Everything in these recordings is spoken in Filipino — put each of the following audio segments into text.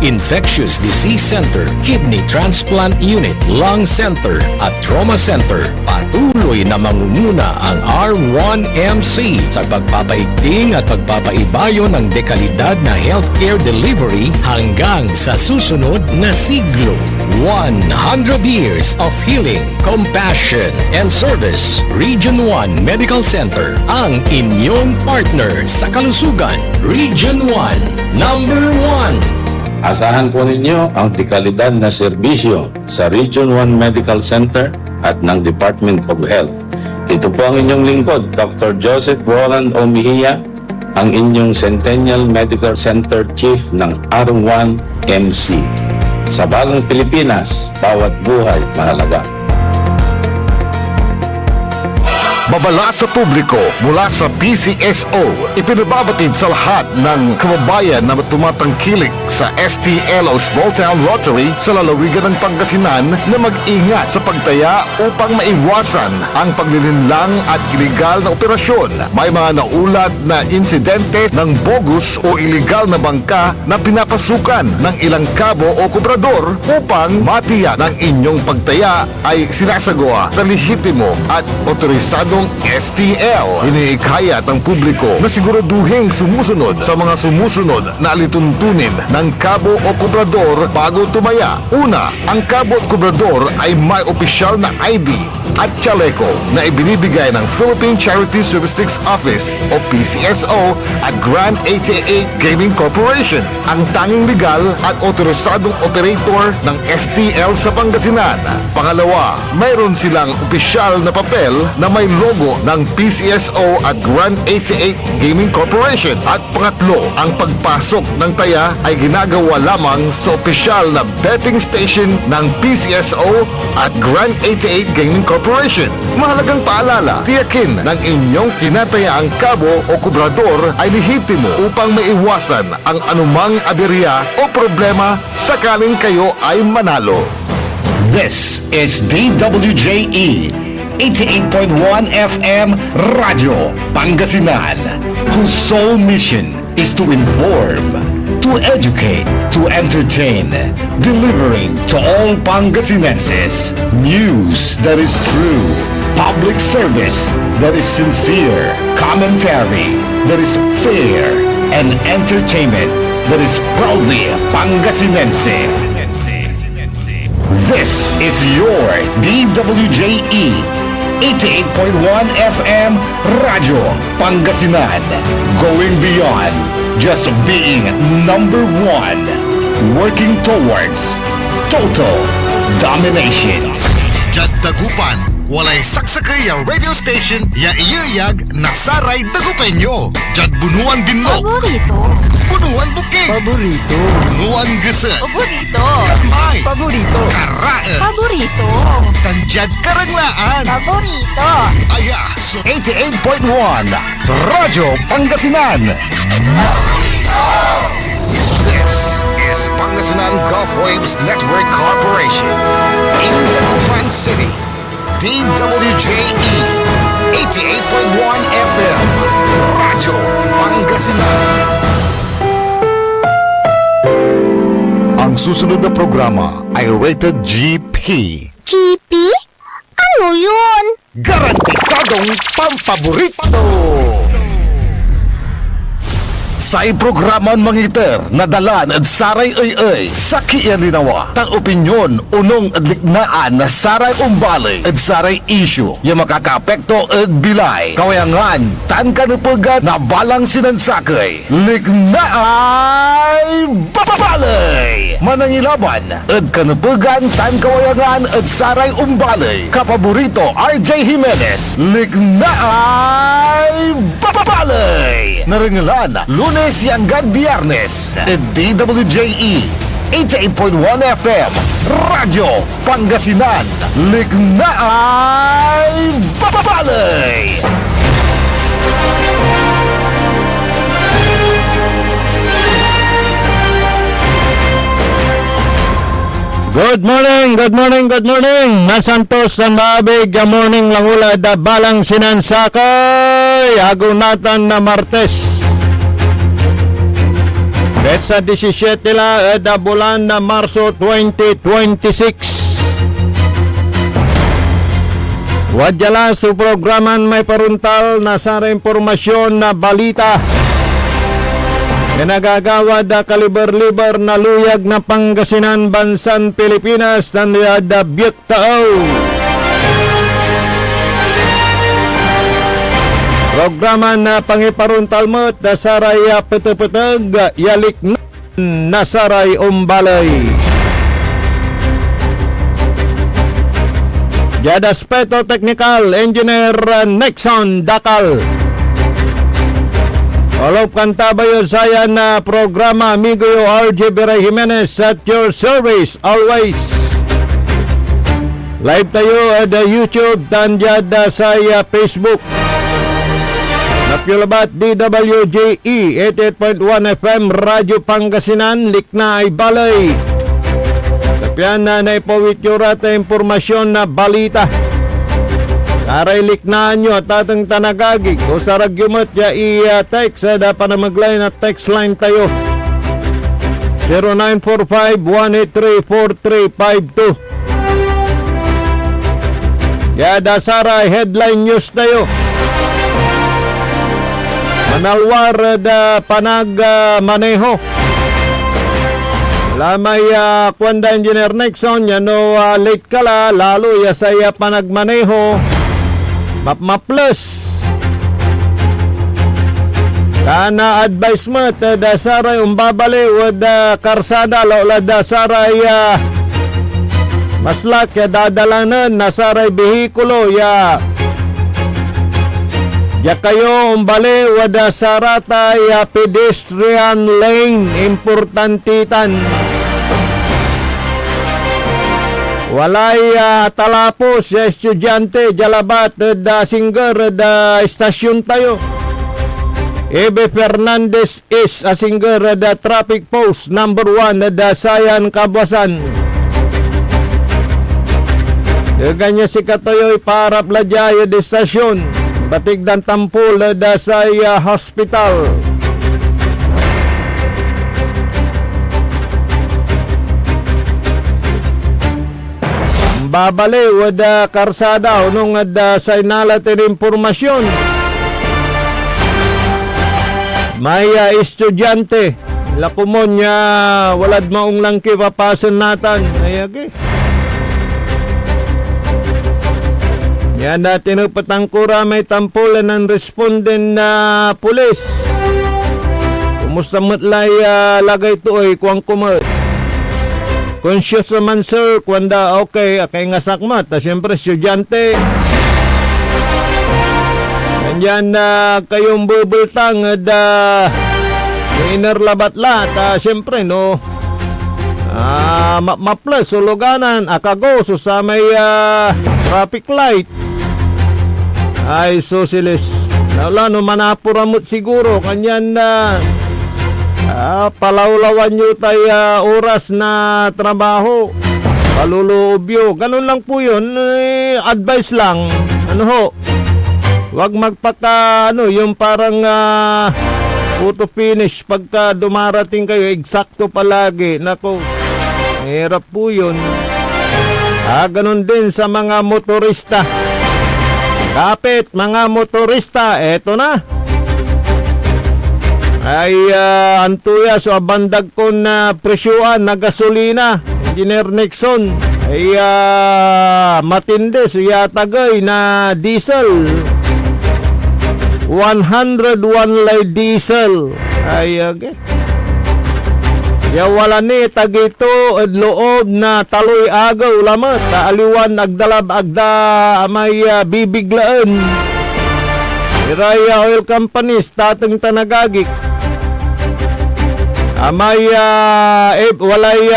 Infectious Disease Center, Kidney Transplant Unit, Lung Center at Trauma Center. Patuloy na mangunguna ang R1MC sa pagpapaigting at pagpapaibayo ng dekalidad na healthcare delivery hanggang sa susunod na siglo. 100 years of healing, compassion, and service. Region 1 Medical Center, ang inyong partner sa kalusugan. Region 1, number 1. Asahan po ninyo ang dekalidad na serbisyo sa Region 1 Medical Center at ng Department of Health. Ito po ang inyong lingkod, Dr. Joseph Roland Omihia, ang inyong Centennial Medical Center Chief ng R1MC. Sa bagong Pilipinas, bawat buhay mahalaga. Babala sa publiko mula sa PCSO, ipinababatid sa lahat ng kababayan na tumatangkilik sa STLO Small Town Lottery sa lalawigan ng Pangasinan na mag-ingat sa pagtaya upang maiwasan ang paglilinlang at iligal na operasyon. May mga naulat na insidente ng bogus o iligal na bangka na pinapasukan ng ilang kabo o kubrador upang matiyak ng inyong pagtaya ay sinasagawa sa lehitimo at otorisadong STL. Iniikayat ng publiko na siguraduhin sumusunod sa mga sumusunod na alituntunin ng kabo o kubrador bago tumaya. Una, ang kabo at kubrador ay may opisyal na ID at chaleco na ibinibigay ng Philippine Charity Statistics Office o PCSO at Grand 88 Gaming Corporation, ang tanging legal at otorisadong operator ng STL sa Pangasinan. Pangalawa, mayroon silang opisyal na papel na may logo ng PCSO at Grand 88 Gaming Corporation. At pangatlo, ang pagpasok ng taya ay ginagawa lamang sa opisyal na betting station ng PCSO at Grand 88 Gaming Corporation. Mahalagang paalala, tiyakin ng inyong kinatayaang kabo o kubrador ay lehitimo upang maiwasan ang anumang aberya o problema sakaling kayo ay manalo. This is DWJE 88.1 FM Radio Pangasinan, whose sole mission is to inform, to educate, to entertain, delivering to all Pangasinenses news that is true, public service that is sincere, commentary that is fair, and entertainment that is proudly Pangasinense. This is your DWJE 88.1 FM Radio Pangasinan, going beyond just being number one, working towards total domination. Jad Dagupan, walay saksakay ang radio station ya iyayag na saray Dagupenyo. Jad bunuan binlog, Paborito. bunuan buking, Paborito. bunuan geset, Paborito. kamay, Paborito. karae, Paborito. tanjad karanglaan. Paborito. Aya, so 88.1 Radio Pangasinan. This is Pangasinan Gulf Waves Network Corporation in Dagupan City. DWJE 88.1 FM Radio Pangasinan. Ang susunod na programa ay rated GP. GP? Ano yun? Garantisadong pampaborito! Sa programan mangiter na dalan at saray ay sa kialinawa tang opinyon unong adliknaan na saray umbalay at saray issue yung makakaapekto at bilay kawayangan tan kanupagan na balang sinansakay liknaay babalay manangilaban at kanupagan tan kawayangan at saray umbalay kapaborito RJ Jimenez liknaay babalay naringalan Lunes hanggang Biyernes DWJE 88.1 FM Radyo Pangasinan Liknaay Babalay. Good morning, good morning, good morning. Nasantos ang maabig, good morning lang ula da balang sinansakay. Agunatan na Martes. Bet sa 17 la da bulan na Marso 2026. Wadjala sa programan may paruntal na sa impormasyon na balita. Nagagawad da kaliber-liber na luyag na Pangasinan bansan Pilipinas na da Biyuktao. Programa na pangiparuntal mo da saray peteg-peteg yalik na saray umbalay. Jada Aspeto Technical Engineer Nexon Dakal. Olop kantabayo saya na programa amigo yo RJ Beray Jimenez at your service always. Live tayo ada YouTube dan jada saya Facebook. Napyulabat DWJE 88.1 FM Radyo Pangasinan Likna ay balay. Tapyan na naipawit yung rata impormasyon na balita. Aray liknaan nyo at atang tanagagig o sarag yumot ya i-text da pa na mag-line at text line tayo 0945-183-4352. Yada Sara headline news tayo. Manalwar da panag maneho. Lamay kwanda Engineer Nixon yano late kala lalo ya saya panagmaneho mapmaples. Kana advice mo da saray umbabali wada karsada lola da saray maslak ya dadalanan na saray behikulo ya kayo umbali wada sarata ya pedestrian lane importantitan. Walay talapos ya estudyante jalabat da singer da istasyon tayo. Ebe Fernandez is a singer da traffic post number 1 da Sayan Kabwasan. Ganya si katoyoy parap ladyayo da istasyon. Batig dan tampol da saya hospital. Babali wada karsada unong da sa inalatin impormasyon. May estudyante lakumon niya walad maong langki papasan natan. Ayagi. Yan natin patangkura may tampulan ng responden na pulis. Kumusta matlay lagay to ay kuwang kumat. Conscious naman sir, kwanda okay, akay nga sakmat. Siyempre estudyante. Nandiyan na kayong bubultang da inner labatla. Siyempre no, maplas, suluganan, akago, susamay traffic light. Ay sosilis. Wala no manapuramot siguro kanyan na palawlawan nyo tayo oras na trabaho. Paluluobyo. Ganun lang po yun. Advice lang. Ano ho? Huwag magpaka yung parang photo finish pagka dumarating kayo. Eksakto palagi. Nako. Hirap po yun. Ganun din sa mga motorista. Kapit mga motorista, eto na. Ay antuya so abandag ko na presyuan na gasolina. Engineer Nixon ay matindi so yatagay na diesel. 101 lay diesel. Ay okay. Ya wala ni tagito loob na taloy agaw lamat aliwan agdalab agda may bibiglaan. Iraya Oil Companies tateng tanagagik. May walay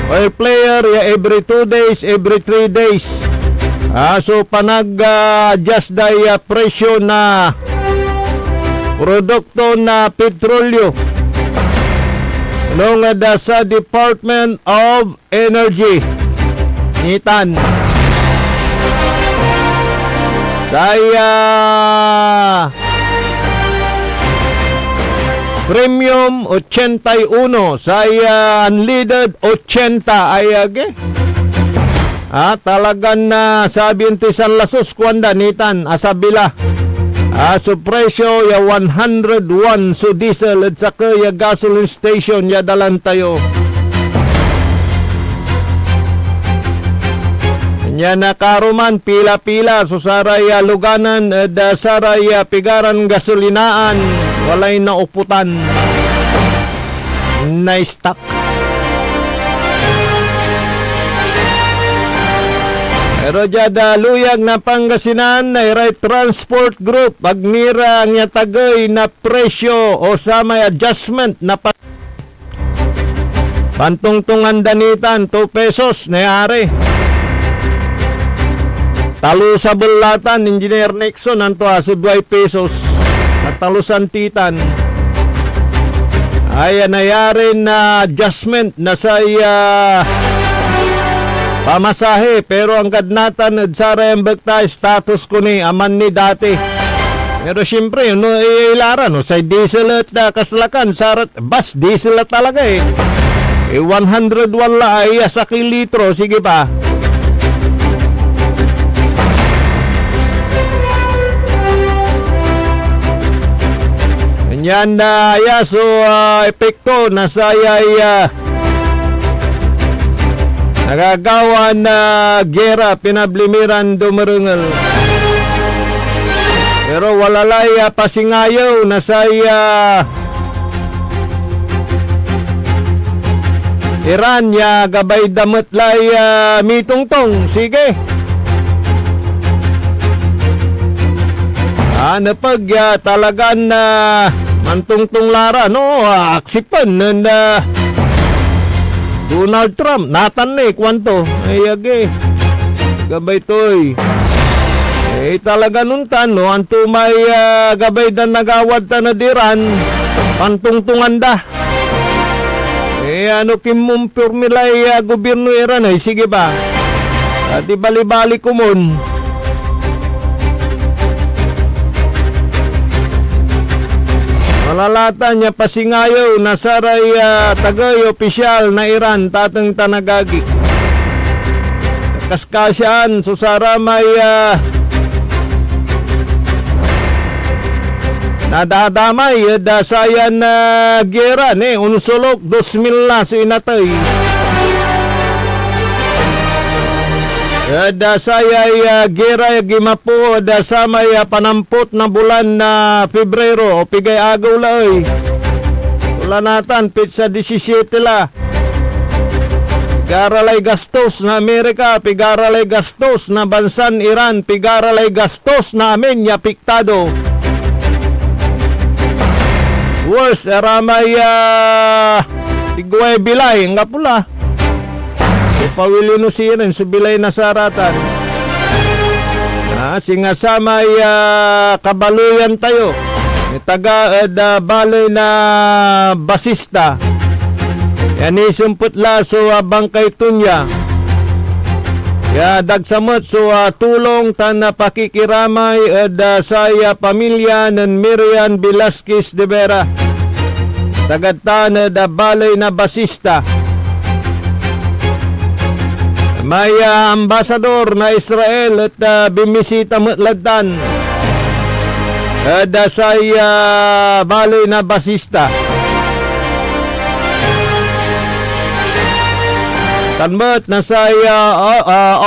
oil player ya every 2 days, every 3 days. So panag-adjust day presyo na produkto na petrolyo. Nung sa Department of Energy Nitan saya Premium 81 sa unleaded 80 ay talagan na sabi San Lasos kwanda nitan asabila. Sa presyo ya 101 so diesel at saka ya gasoline station ya dalan tayo. Nya nakaruman pila-pila so saraya luganan da saraya pigaran gasolinaan walay nauputan na stock. Pero jada luyag na Pangasinan na Right Transport Group pagnira ang tagay na presyo o sa may adjustment na pantungtungan danitan 2 pesos na yari. Talo sa bulatan, Engineer Nixon, anto sa 2 pesos. At talusan titan. Ay nayari na adjustment na sa pamasahe. Pero ang kadnatan, sa rembek tayo, status ko ni aman ni dati. Pero siyempre, ilaran, sa diesel at kaslakan, sarat, bus diesel at talaga 100 wala ay sa kilitro, sige pa. Yan na so epekto na saya nagagawa na gera pinablimiran dumarungal. Pero walalay pasingayaw na saya Iran ya gabay damat lay mitungtong. Sige. Napag talagan na mantungtong lara no aksipan na Donald Trump natan ni kwanto ay gabay toy talaga nuntan no anto may gabay dan nagawad ta na diran pantungtungan da ano kimumpir milay gobyerno Iran ay sige ba at ibali-bali kumon. Malalata niya pasingayaw na saray tagay opisyal na Iran tatang tanagagi. Kaskasyaan susara may nadadamay dasayan na gera ni unsulok 2,000 na so inatay. Dasaya gira gimapo dasamay panampot na bulan na Pebrero o pigay agaw laoy. Wala natan pizza 17 la. Pigaralay gastos na Amerika, pigaralay gastos na bansan Iran, pigaralay gastos na amin ya piktado. Worse aramay tigway bilay nga pula. Pawili no siya subilay na saratan. Singasamay kabaluyan tayo. Taga balay na basista. Yan isumput la so bangkay tunya. Ya dagsamot so tulong tan pakikiramay saya pamilya ng Miriam Velasquez de Vera. Tagad balay na basista. May ambasador na Israel at bimisita matladan dasay baloy na basista. Tanbot na saya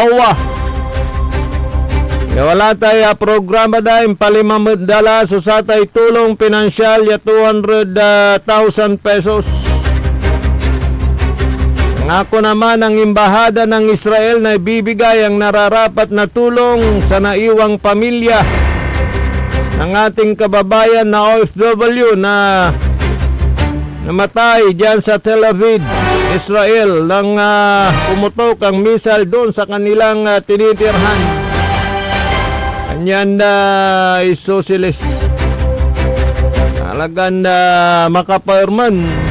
awa. Wala tayo programa dahil palimamdala so sa tayo tulong pinansyal ya 200,000 pesos. Ngako naman ang Embahada ng Israel na ibibigay ang nararapat na tulong sa naiwang pamilya ng ating kababayan na OFW na namatay dyan sa Tel Aviv, Israel nang pumutok ang missile doon sa kanilang tinitirhan. Kanyan na isosilis. Talagang makapairman.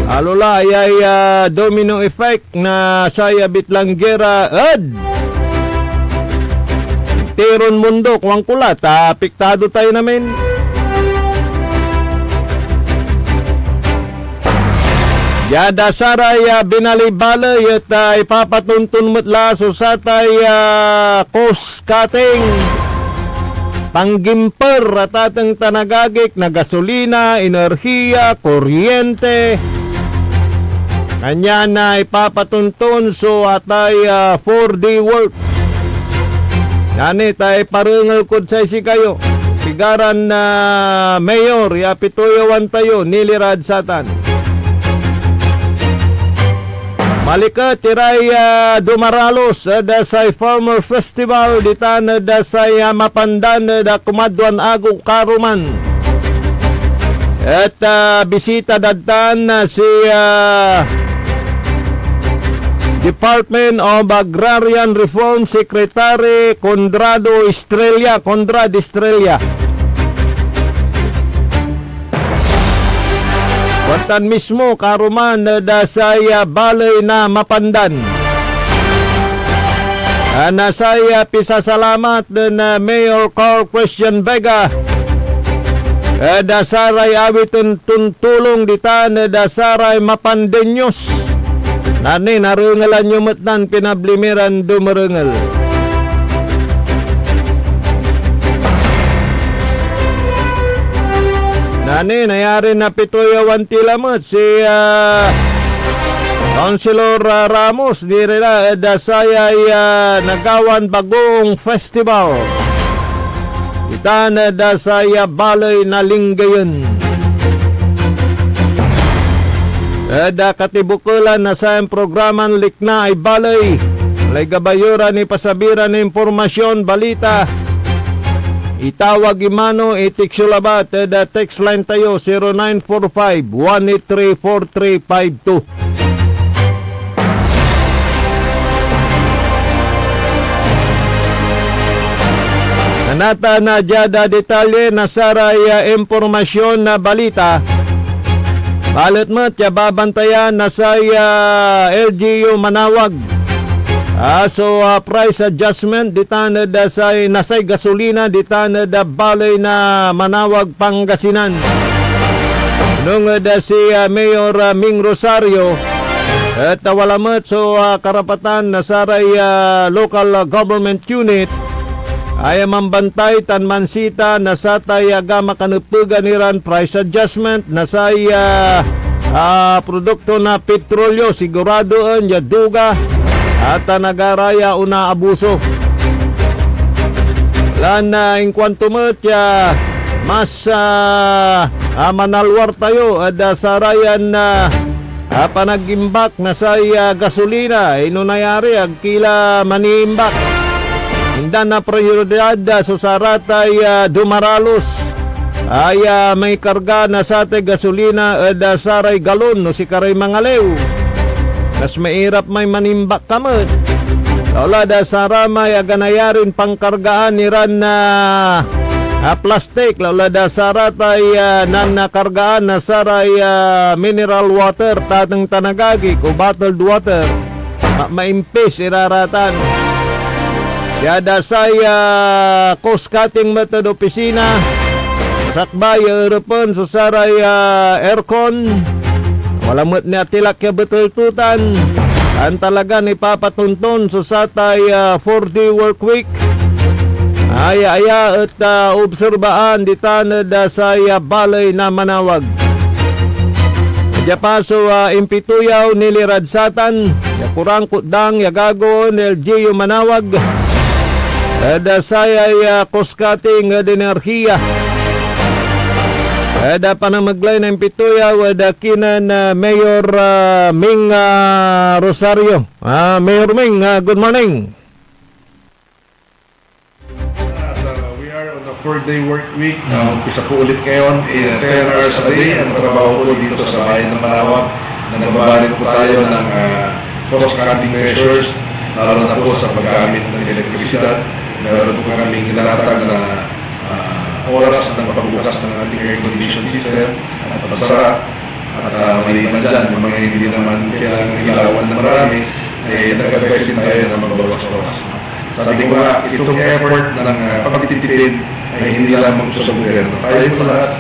Alula ay domino effect na saya bitlanggera tiron mundo kuwang kulat apektado tayo namin Yada saray binalibalay at ipapatuntun mutla so satay cost cutting panggimper at atang tanagagik na gasolina, enerhiya, kuryente. Kanya na ipapatuntun so atay 4D work. Yani tay parengal kud sa si kayo. Sigaran na mayor yapituyawan tayo nilirad satan. Malika tiray dumaralos da say Farmer Festival ditan da say mapandan da kumadwan ago karuman. At bisita dadtan si Department of Agrarian Reform Secretary Conrad Estrella. Watan mismo karuman da saya balay na mapandan. Nasaya pisasalamat na Mayor Carl Christian Vega. Dasaray awiton tuntulong ditan dasaray mapandenyos. Nani narungalan yumutnan pinablimiran dumarungal. Nani, nayari na pituyawan tilamot si Councilor Ramos dirila dasaya nagawan bagong festival. Itan dasaya balay na linggayon. Da katibukulan na sa programan likna ay balay. Lay gabayura ni pasabiran ni impormasyon balita. Itawag imano itiksulabat da text line tayo 0945-183-4352. Nanata na jada detalye na saray impormasyon na balita. Balit mat ya babantayan na saya LGU Manawag. So price adjustment ditan da say nasay gasolina ditan da balay na Manawag Pangasinan. Nung da si Mayor Ming Rosario at walamat so karapatan na saray local government unit ay mambantay tan mansita na satay agama kanupugan niran price adjustment na say produkto na petrolyo siguradoon ya duga at nagaraya una abuso. Lan na inkwanto mo't ya mas manalwar tayo at sarayan na panagimbak na sa gasolina inunayari agkila maniimbak. Hinda na prioridad so saratay dumaralos ay may karga na sa te gasolina at saray galon no si karay mangalew. Kas mairap may manimbak kamot. Wala da saramay aganayarin pangkargaan niran na plastic. Wala da saratay nan nakargaan na saray mineral water tatang tanagagi o bottled water. Maimpis iraratan. Yada saya cost cutting method opisina. Sakbay Europon so saray aircon. Walamot niya tilak ya betul tutan. Ang talaga ni papatunton so satay 4D work week. Aya at obserbaan ditan da saya balay na Manawag. Kaya paso impituyaw nilirad satan. Ya kurang kutdang ya gagon LGU Manawag. Da saya koskating enerhiya. Da panamaglay ng pituya wada kinan Mayor Ming Rosario. Mayor Ming, good morning. We are on a 4-day work week. Umpisa po ulit ngayon, 10 hours a day ang trabaho po dito sa bayan ng Manawag. Nagbabalit po tayo ng cost-cutting measures, lalo na po sa paggamit ng elektrisidad. Meron po kaming inalatag na oras ng pagbukas ng ating air condition system at pasara at maliban dyan, yung mga hindi naman kailangan ilawan na marami ay nag-advise tayo na magbawas oras. Sabi ko nga, itong effort ng pagtitipid ay hindi lamang sa gobyerno. Tayo po lahat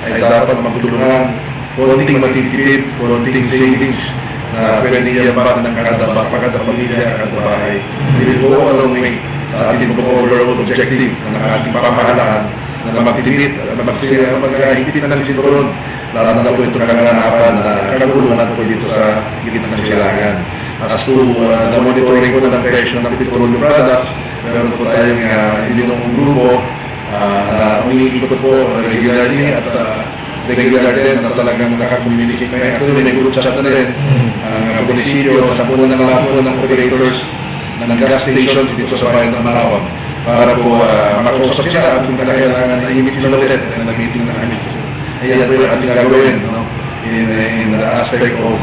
ay dapat magtulungan konting matitipid, konting savings na pwede iyambak ng kada pamilya, kada bahay. It will go a long way sa ating overall objective ng ating pamahalaan na magtipid, na maghihigpit ng sinturon, lalo na po itong kaganapan na kaguluhan po dito sa gitna ng silangan. As to the monitoring po ng presyo ng petroleum products, meron po tayong ilinong grupo na umiikot po regularly at regular din na talagang nakakommunicate. Actually, may group chat na rin ang munisipyo sa puno ng lahat po ng operators ng gas stations dito sa bayan ng Manaoag para po makausap siya at kung kailangan na imit sila ulit na meeting na kami. Ayan po yung ating gagawin in the aspect of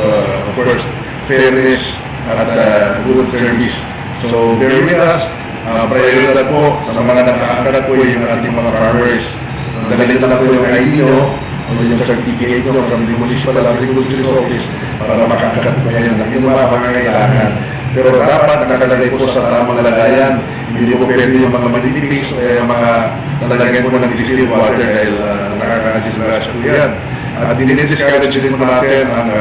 first, fairness at good service. So, bear with us. Prioridad po sa mga nakakakat po yung ating mga farmers. Dalhin na po yung ID nyo o yung certificate nyo from the Municipal Agriculture's Office para makakakat po kayo ng yung mga pangangailangan. Pero dapat nakalagay po sa tamang lagayan. Hindi po pwede yung mga manipis o yung mga talagyan po ng distilled water dahil nakaka-discourage po yan. At dinidiscourage din po natin ang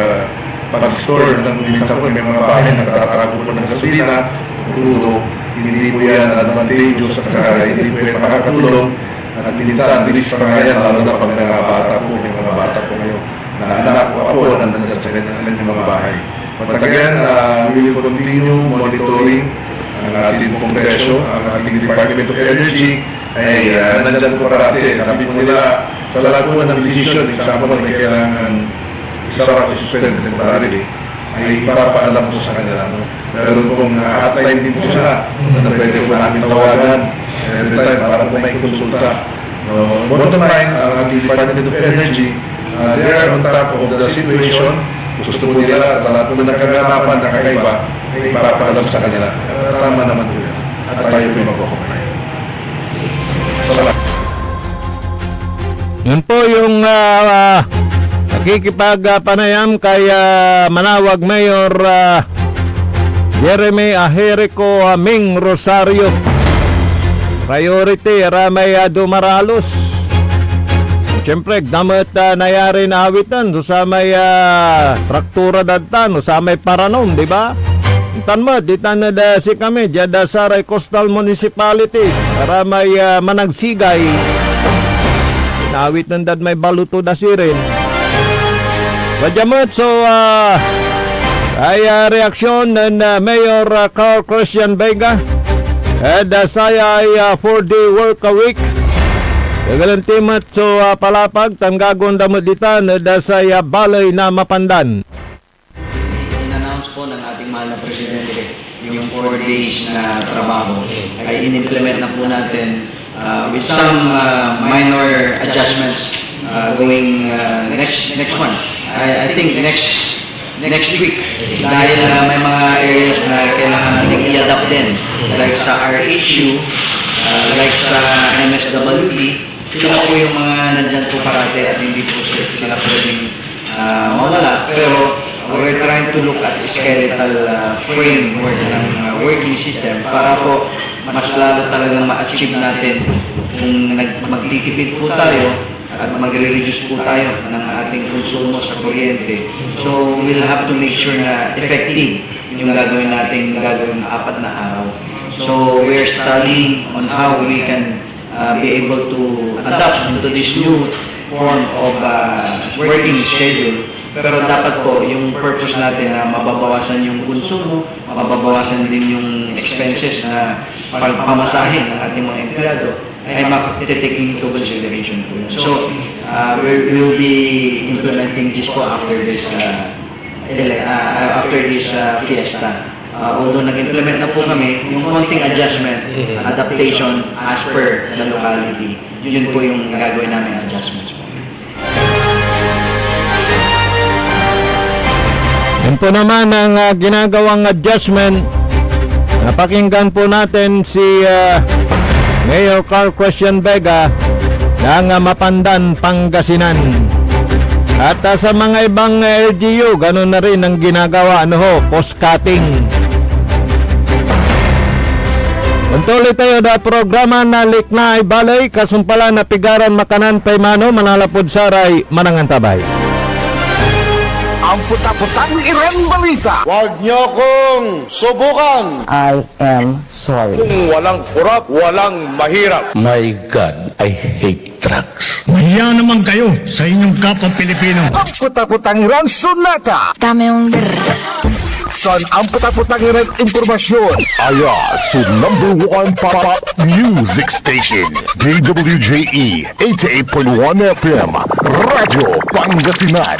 pag-store ng minsan po may mga bahay na nakatatago po ng gasolina, crudo. Hindi po yan advantageous at saka hindi po yan makakatulong. At minsan, bilis pa nga yan, lalo na pag nangabata po, may mga bata po ngayon na anak po ako, nandun sa kanyang mga bahay. But again, we will continue monitoring ang ating Kongreso, ang ating Department of Energy ay nandyan po parati. Sabi po nila, sa lahat po ng decision, example, may kailangan isara si suspend temporarily, ay ipapaalam po sa kanila. Meron pong hotline din po sila na pwede po namin tawagan every time para po may konsulta. Bottom line, ang ating Department of Energy, they are on top of the situation. Gusto po nila, lahat po na nakaganapan, nakakaiba, ay ipapaalam sa kanila. Tama naman po yan. At tayo po magkukumpay. Salamat. Yun po yung nakikipagpanayam kay Manaoag Mayor Jeremy Aherico Ming Rosario. Priority, ramay dumaralos. Siyempre, damat nayari na awitan, sa may traktura datan, sa may paranom, di ba? Tanma, di tanada si kami, diyada sa coastal municipalities, ramay managsigay. Naawit ng dad may baluto na sirin. Badyamat, so ay reaksyon ng Mayor Carl Christian Vega at saya ay 4-day work a week. Kagalantimat so palapag tanggagon damaditan na saya balay na mapandan. In-announce po ng ating mahal na Presidente yung 4 days na trabaho ay in-implement na po natin with some minor adjustments going next month. I think next week dahil may mga areas na kailangan natin i-adapt din like sa RHU, like sa MSWD. Sila po yung mga nandyan po parate at hindi po sila pwedeng mawala. Pero we're trying to look at skeletal framework ng working system para po mas lalo talagang ma-achieve natin kung magtitipid po tayo at magre-reduce po tayo ng ating konsumo sa kuryente. So we'll have to make sure na effective yung gagawin natin gagawin 4 na araw. So we're studying on how we can be able to adapt into this new form of working schedule. Pero dapat po yung purpose natin na mababawasan yung konsumo, mababawasan din yung expenses na pamasahin ng ating mga empleyado ay taking into consideration po. So we will be implementing this po after this fiesta. Although nag-implement na po kami, yung konting adjustment, adaptation as per the locality, yun po yung gagawin namin adjustments po. Yun po naman ang ginagawang adjustment. Napakinggan po natin si Mayor Carl Christian Vega ng Mapandan, Pangasinan. At sa mga ibang LGU, ganun na rin ang ginagawa, post-cutting. Untuloy tayo na programa na Liknay Balay, kasumpala na pigaran makanan paymano, manalapod saray, manangantabay. ang puta-putang Iren Balita. Huwag niyo kong subukan. Kung walang kurap, walang mahirap. My God, I hate drugs. Mahiya naman kayo sa inyong kapwa Pilipino. Ang puta-putang Iren Sunata. Dame yung Son ang puta-putang Iren Impormasyon. Aya sa number 1 pop music station. DWJE 88.1 FM. Radyo Pangasinan.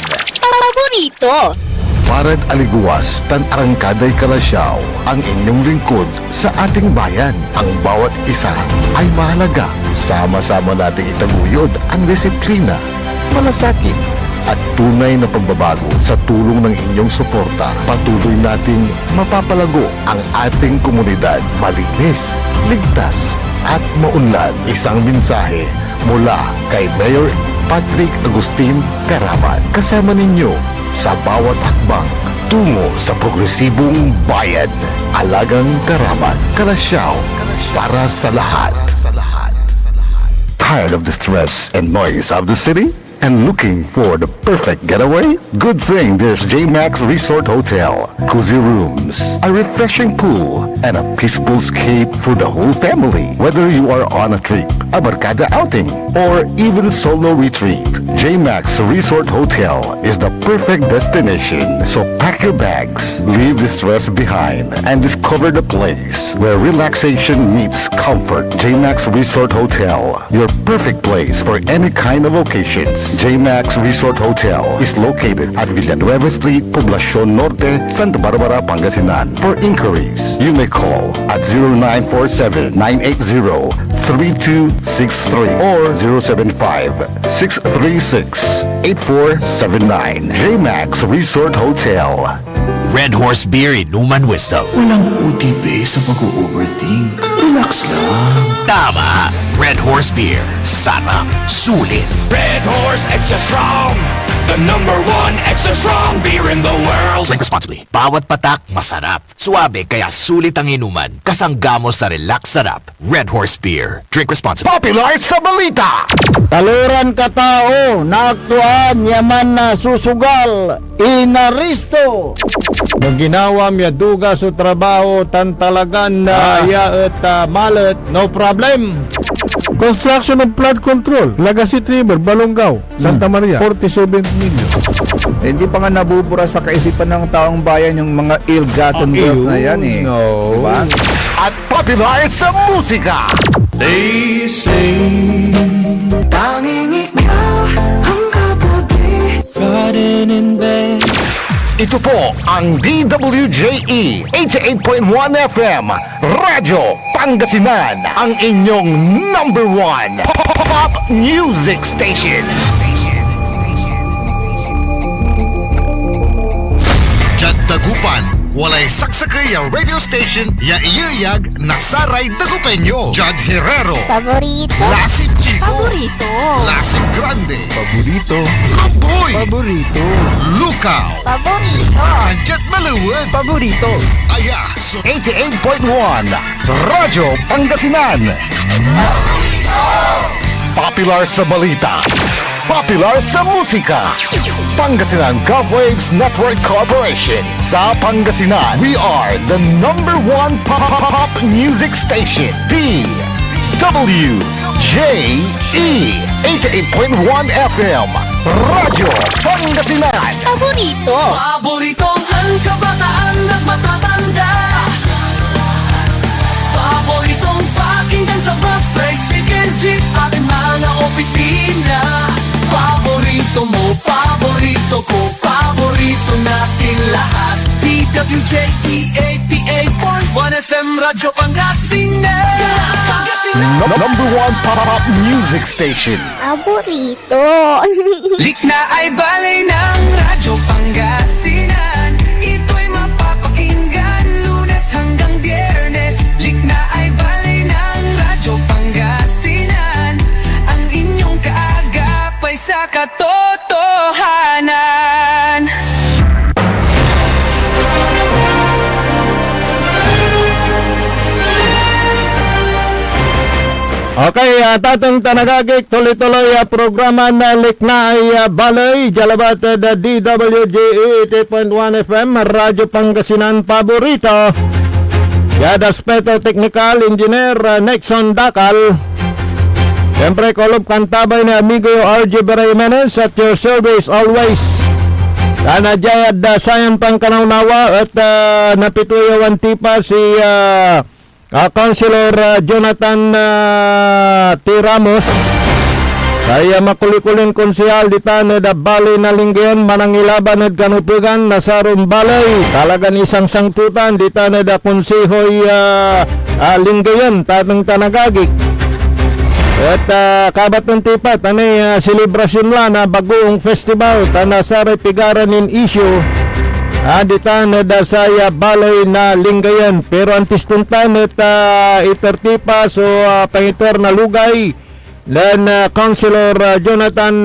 paborito. Parad aliguas, tan arangkaday kalasyaw, ang inyong lingkod sa ating bayan. Ang bawat isa ay mahalaga. Sama-sama nating itaguyod ang disiplina, malasakit, at tunay na pagbabago sa tulong ng inyong suporta. Patuloy nating mapapalago ang ating komunidad. Malinis, ligtas, at maunlad. Isang mensahe mula kay Mayor Patrick Agustin Caraman. Kasama ninyo sa bawat hakbang tungo sa progresibong bayan. Alagang Caraman, Kalasyaw, para sa lahat. Tired of the stress and noise of the city? And looking for the perfect getaway? Good thing there's JMax Resort Hotel. Cozy rooms, a refreshing pool, and a peaceful escape for the whole family. Whether you are on a trip, a barkada outing, or even solo retreat, JMax Resort Hotel is the perfect destination. So pack your bags, leave the stress behind, and discover the place where relaxation meets comfort. JMax Resort Hotel, your perfect place for any kind of occasions. JMax Resort Hotel is located at Villanueva Street, Poblacion Norte, Santa Barbara, Pangasinan. For inquiries, you may call at 0947-980-3263 or 075-636-8479. JMax Resort Hotel. Red Horse Beer Inuman Wisdom. Walang UTP sa pag-overthink. Relax lang. Tama. Red Horse Beer. Sarap. Sulit. Red Horse Extra Strong, the #1 extra strong beer in the world. Drink responsibly. Bawat patak, masarap. Suabe, kaya sulit ang inuman. Kasanggamo sa relax sarap. Red Horse Beer. Drink responsibly. Popular sa balita. Taluran katao, naaktuan, yaman na susugal, inaristo. Nung ginawa miya duga sa trabaho, tan talagan na iya at malet, no problem. Construction of flood control, Legacy River, Balongaw, Santa Maria, 47 million. Hindi pa nga nabubura sa kaisipan ng taong bayan yung mga ill-gotten wealth na yan eh. No. Diba? At popular sa musika. They say, Tanging ikaw ang katabi. Garden in bed. Ito po ang DWJE 88.1 FM Radyo Pangasinan, ang inyong #1 pop music station. Jad Dagupan, walay saksakay a radio station ya iyayag nasaray Dagupenyo. Jad Herrero, Paborito. Lasip Chico, Paborito. Lasip Grande, Paborito. Romboy, Paborito. Lukaw, Paborito. Anjet Maluwad, Paborito. Aya, so 88.1 Radyo Pangasinan. Popular sa balita. Popular sa musika. Pangasinan Golfwaves Network Corporation. Sa Pangasinan, we are the #1 pop music station. DWJE 88.1 FM Radyo Pangasinan. Paborito. paboritong ang kabataan at matatanda. Paboritong pakinggan sa bus, tricycle, jeep, at mga opisina. Paborito mo, paborito ko, paborito natin lahat. DWJE 88.1 FM Radyo Pangasinan. #1 pop music station. Paborito. Likna ay balay ng Radyo Pangasinan. Ito'y mapapakinggan Lunes hanggang Biyernes. Likna ay balay ng Radyo Pangasinan. Ang inyong kaagapay sa katotohanan. Okay, tatang tanagagik, tuloy-tuloy programa na Liknay Balay, Jalabat DWJ 88.1 FM, Radyo Pangasinan Paborito. Yada Speto Technical Engineer Nexon Dakal. Siyempre, kolob kantabay ni amigo RJ Beremenes at your service always. Tanadjayad sayang pang kanawnawa at napituyawan tipa si Councilor Jonathan T. Ramos. Kaya makulikulin konsehal dita na Balay na Lingayen manangilaban at kanupugan na sarong balay. Talagan isang sangtutan dita na konsehoy Lingayen tatang tanagagik. At kabat ng tipa tanay selebrasyon la na bagoong festival tanasaray pigaran in issue. Dita na dasaya Balay na Lingayen. Pero antis tuntan at itertipa so pangiter na lugay dan Councilor Jonathan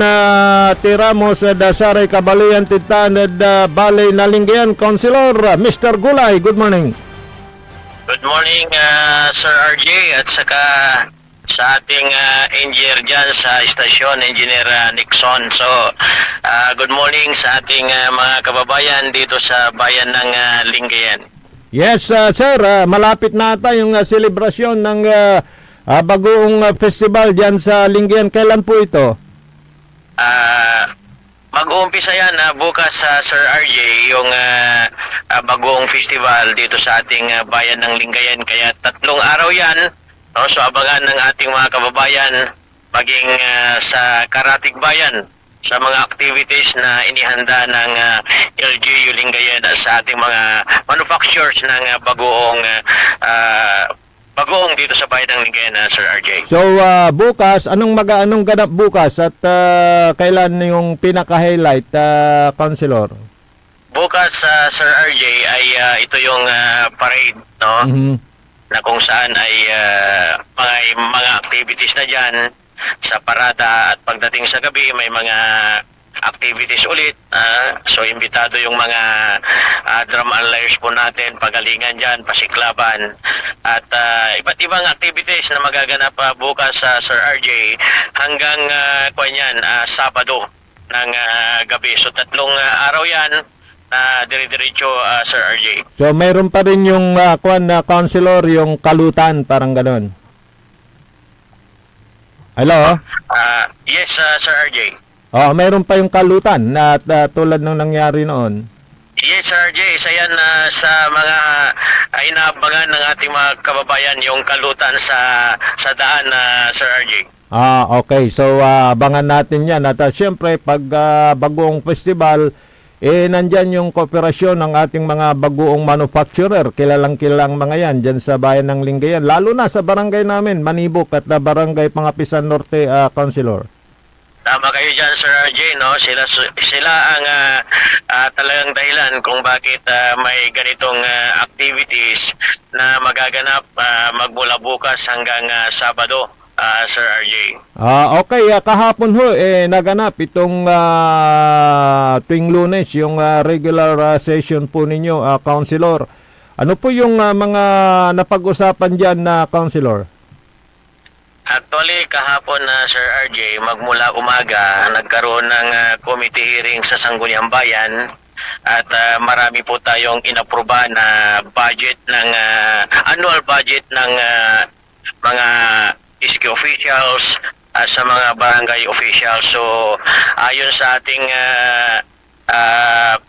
T. Ramos dasaray kabalayan titan Balay na Lingayen. Councilor Mr. Gulay, good morning. Good morning, Sir RJ, at saka sa ating engineer dyan sa istasyon, Engineer Nixon. So, good morning sa ating mga kababayan dito sa bayan ng Lingayen. Yes, sir. Malapit na ata yung selebrasyon ng bagoong festival dyan sa Lingayen. Kailan po ito? Mag-uumpisa yan bukas sa Sir RJ yung bagoong festival dito sa ating bayan ng Lingayen. Kaya 3 araw yan. No, so abangan ng ating mga kababayan maging sa Karatig Bayan sa mga activities na inihanda ng LGU Lingayen sa ating mga manufacturers ng bagoong dito sa bayan ng Lingayen, Sir RJ. So bukas, anong ganap bukas at kailan yung pinaka-highlight, Councilor? Bukas, Sir RJ, ay ito yung parade, no? Mm-hmm. Na kung saan ay mga activities na dyan sa parada at pagdating sa gabi may mga activities ulit. So imbitado yung mga drum and lyres po natin, pagalingan dyan, pasiklaban at iba't ibang activities na magaganap bukas sa Sir RJ hanggang Sabado ng gabi. So 3 araw yan dire-diretso, Sir RJ. So mayroon pa rin yung Councilor, yung kalutan, parang ganon. Hello? Yes, Sir RJ. Mayroon pa yung kalutan na tulad ng nangyari noon. Yes, Sir RJ. Isa yan sa mga inaabangan ng ating mga kababayan, yung kalutan sa daan, Sir RJ. Okay. So abangan natin yan. At siyempre, pag bagoong festival, nandyan yung kooperasyon ng ating mga bagoong manufacturer. Kilalang-kilalang mga yan dyan sa bayan ng Lingayen. Lalo na sa barangay namin, Manibok at barangay Pangapisan Norte, Councilor. Tama kayo dyan, Sir RJ, no? Sila ang talagang dahilan kung bakit may ganitong activities na magaganap magmula bukas hanggang Sabado. Sir RJ. Okay, kahapon ho naganap itong tuwing Lunes yung regular session po ninyo, Councilor. Ano po yung mga napag-usapan diyan na Councilor? Actually, kahapon Sir RJ, magmula umaga nagkaroon ng committee hearing sa Sangguniang Bayan at marami po tayong inapruba na budget ng annual budget ng mga SK officials sa mga barangay officials. So ayon sa ating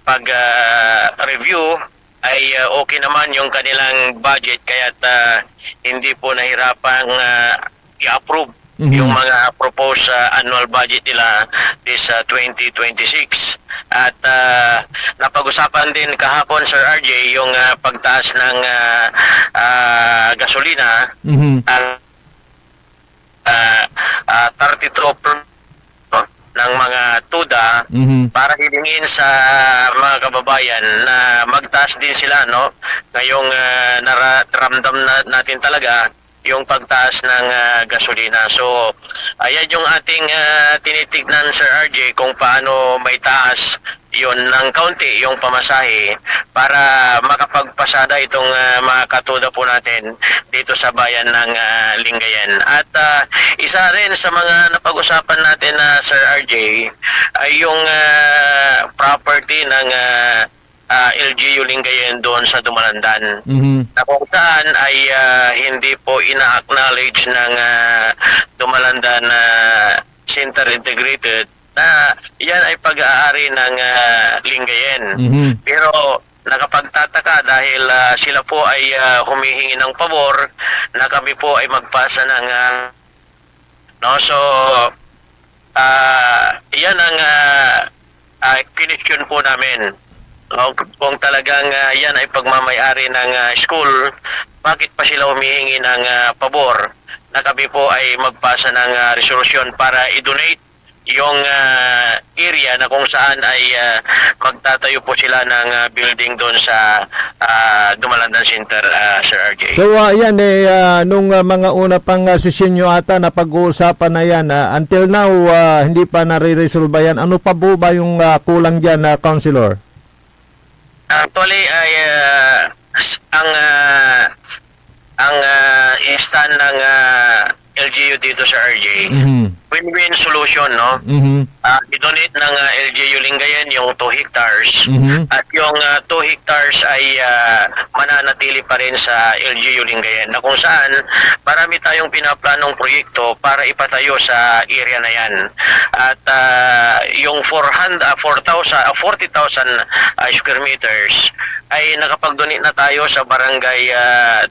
pag-review ay okay naman yung kanilang budget kaya hindi po nahirapang i-approve yung mga proposed annual budget nila this 2026. At napag-usapan din kahapon, Sir RJ, yung pagtaas ng gasolina. 32 ng mga tuda para hilingin sa mga kababayan na magtaas din sila, no? Ngayong naramdam natin talaga yung pagtaas ng gasolina. So, ayan yung ating tinitignan, Sir RJ, kung paano may taas yun ng kaunti yung pamasahe para makapagpasada itong mga katuda po natin dito sa bayan ng Lingayen. At isa rin sa mga napag-usapan natin na Sir RJ ay yung property ng LGU Lingayen doon sa Dumalandan. Na kung saan ay hindi po ina-acknowledge ng Dumalandan Center Integrated na yan ay pag-aari ng Lingayen. Pero nakapagtataka dahil sila po ay humihingi ng pabor na kami po ay magpasa ng so yan ang question po namin. Kung talagang yan ay pagmamayari ng school, bakit pa sila humihingi ng pabor na kami po ay magpasa ng resolusyon para i-donate yung area na kung saan ay magtatayo po sila ng building doon sa Dumalandan Center, Sir RJ. So yan nung mga una pang sesyon nyo ata na pag-uusapan na yan, until now hindi pa nare-resolve yan. Ano pa po ba yung kulang dyan, Councilor? Actually ay ang stand ng LGU dito sa RJ, win-win solution, no? I-donate ng LGU Lingayen yung 2 hectares at yung 2 hectares ay mananatili pa rin sa LGU Lingayen na kung saan marami tayong pinaplanong proyekto para ipatayo sa area na yan. At yung 40,000 square meters ay nakapag-donate na tayo sa barangay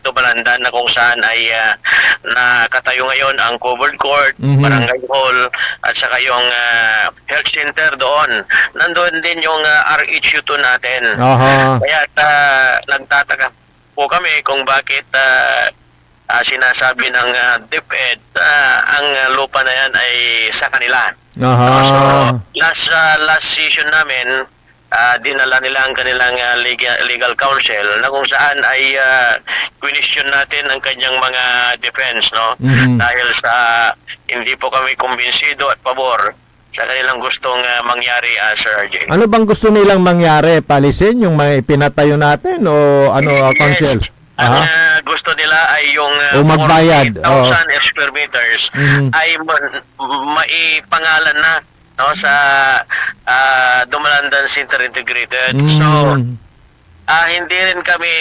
Dumalandan na kung saan ay nakatayo ngayon ang covered court, barangay hall, at saka yung health center doon. Nandoon din yung RHU2 natin. Kaya nagtataka po kami kung bakit sinasabi ng DepEd ang lupa na yan ay sa kanila. So, last session namin, dinala nila ang kanilang legal counsel na kung saan ay question natin ang kanyang mga defense, no? Dahil sa hindi po kami kumbinsido at pabor sa kanilang gustong mangyari, Sir RJ. Ano bang gusto nilang mangyari? Palisin yung may pinatayo natin o ano, Council? Ang gusto nila ay yung magbayad 40,000 square meters ay maipangalan na, no, sa Dumalandan Center Integrated. So hindi rin kami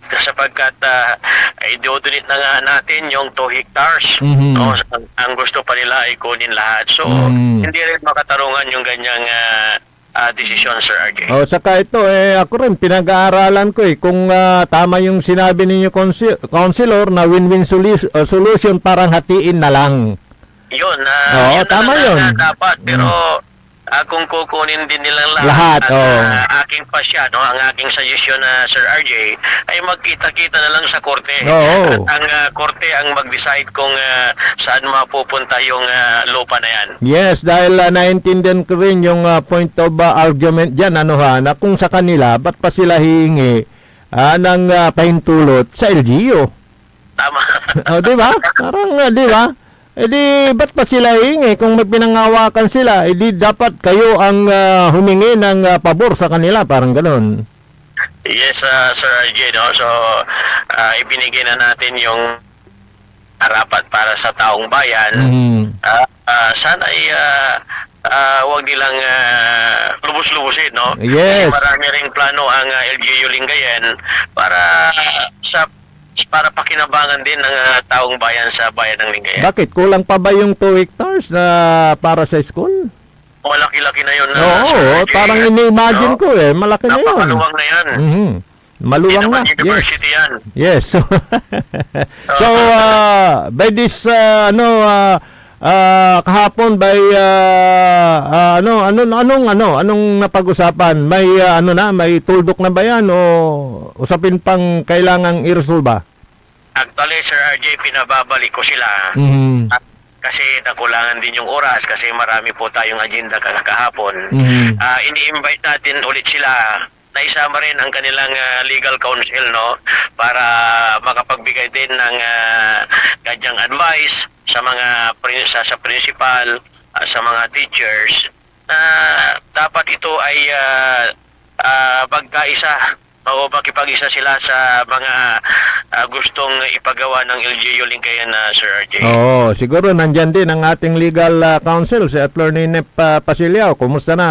sapagkat i-donate na nga natin yung 2 hectares. No, ang gusto pa nila ay kunin lahat. So hindi rin makatarungan yung ganyang desisyon, Sir RJ. Saka ito, ako rin, pinag-aaralan ko kung tama yung sinabi ninyo, Councilor, na win-win solution, parang hatiin na lang. Yun, tama yun. Dapat, pero kung kukunin din nilang lahat aking pasya, no, ang aking suggestion na Sir RJ, ay magkita-kita na lang sa korte. At ang korte ang mag-decide kung saan mapupunta yung lupa na yan. Yes, dahil naintindihan ko rin yung point of argument dyan, na kung sa kanila, ba't pa sila hihingi ng pahintulot sa LGU? Tama. Di ba? Parang, di ba? Di ba't pa sila hihingi? Kung may pinangawakan sila, di dapat kayo ang humingi ng pabor sa kanila, parang gano'n. Yes, Sir RJ, no? So, ibinigay na natin yung harapan para sa taong bayan. Sana ay huwag nilang lubos-lubusin, no? Yes. Kasi marami ring plano ang LGU Lingayen para pakinabangan din ng taong bayan sa bayan ng Lingayen. Bakit? Kulang pa ba yung 2 hectares na para sa school? Malaki-laki na yun. Parang ini-imagine ko malaki na yun. Napakaluwang na yan. Maluwang na. University yan. Yes. So, by this, kahapon by anong napag-usapan? May may tuldok na ba yan o usapin pang kailangang i-resolve? Actually, Sir RJ, pinababalik ko sila. Kasi nakulangan din yung oras kasi marami po tayong agenda kahapon. Ini-invite natin ulit sila na isama rin ang kanilang legal counsel, no, para makapagbigay din ng kanyang advice sa mga sa principal, sa mga teachers na dapat ito ay magkaisa o makipag-isa sila sa mga gustong ipagawa ng LGU Lingayen na Sir RJ. Oo, siguro nandyan din ang ating legal counsel, si Attorney Nep Pasilyao. Kumusta na,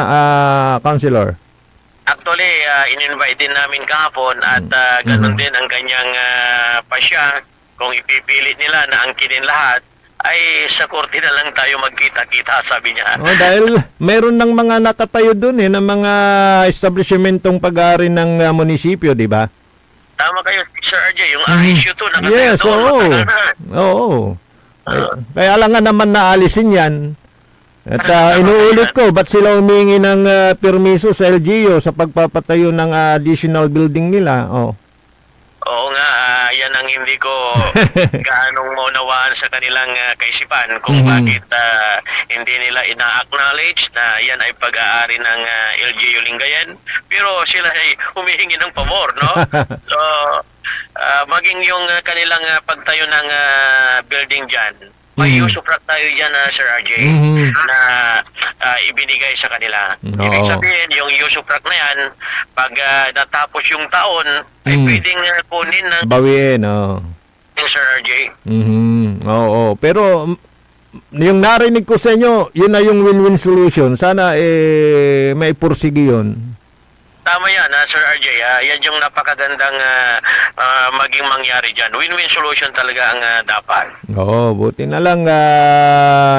Counselor? Actually, in-invite din namin kahapon at ganun din ang kanyang pasya. Kung ipipilit nila na angkinin lahat, ay sa korte na lang tayo magkita-kita, sabi niya. Dahil meron ng mga nakatayo doon ng mga establishmentong pag-aari ng munisipyo, di ba? Tama kayo, Sir RJ, yung issue to nakatayo Yes, doon. oo. Matagal na. Oo. Kaya lang nga naman naalisin yan. At inuulit ko, ba't sila humingi ng permiso sa LGU sa pagpapatayo ng additional building nila? Oo nga, yan ang hindi ko gaanong maunawaan sa kanilang kaisipan kung bakit hindi nila ina-acknowledge na yan ay pag-aari ng LGU Lingayen. Pero sila ay humihingi ng pabor, no? So, maging yung kanilang pagtayo ng building dyan, may usuprak tayo dyan, Sir RJ, na ibinigay sa kanila. Ibig sabihin, yung usuprak na yan, pag natapos yung taon, ay pwedeng kunin ng bawiin, Sir RJ. Oo. Pero yung narinig ko sa inyo, yun na yung win-win solution. Sana may pursigi yun. Tama yan, Sir RJ. Yan yung napakagandang maging mangyari dyan. Win-win solution talaga ang dapat. Oo, buti na lang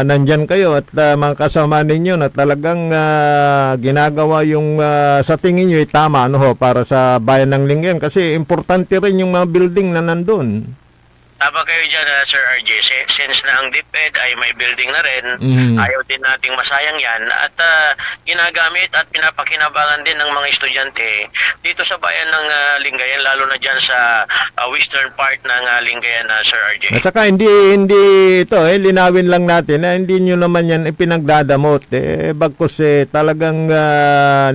nandyan kayo at mga kasama ninyo na talagang ginagawa yung sa tingin nyo tama para sa bayan ng Lingayen. Kasi importante rin yung mga building na nandun. Tama kayo dyan, Sir RJ. Since na ang DepEd ay may building na rin, ayaw din nating masayang yan. At ginagamit at pinapakinabangan din ng mga estudyante dito sa bayan ng Lingayen, lalo na dyan sa western part ng Lingayen, Sir RJ. At saka hindi ito, linawin lang natin na hindi nyo naman yan ipinagdadamot. Bagkus talagang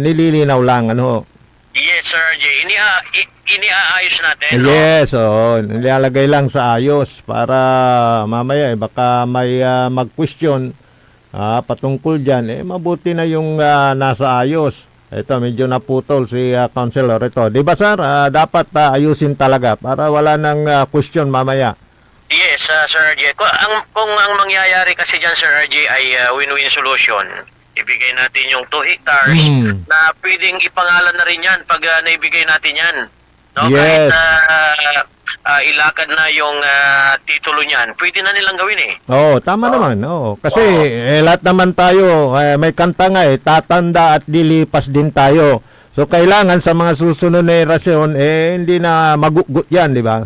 nililinaw lang, Yes, Sir RJ. Iniaayos natin. Yes, nilalagay lang sa ayos para mamaya baka may mag-question patungkol dyan. Mabuti na yung nasa ayos. Ito, medyo naputol si Counselor ito. Di ba, sir? Dapat ayusin talaga para wala nang question mamaya. Yes, Sir RJ. Kung ang mangyayari kasi dyan, Sir RJ, ay win-win solution. Ibigay natin yung 2 hectares na pwedeng ipangalan na rin yan pag naibigay natin yan. No? Yes. Kahit ilakad na yung titulo niyan, pwede na nilang gawin Tama naman. Kasi lahat naman tayo, may kanta nga tatanda at dilipas din tayo. So kailangan sa mga susunod na henerasyon, hindi na magugut yan, di ba?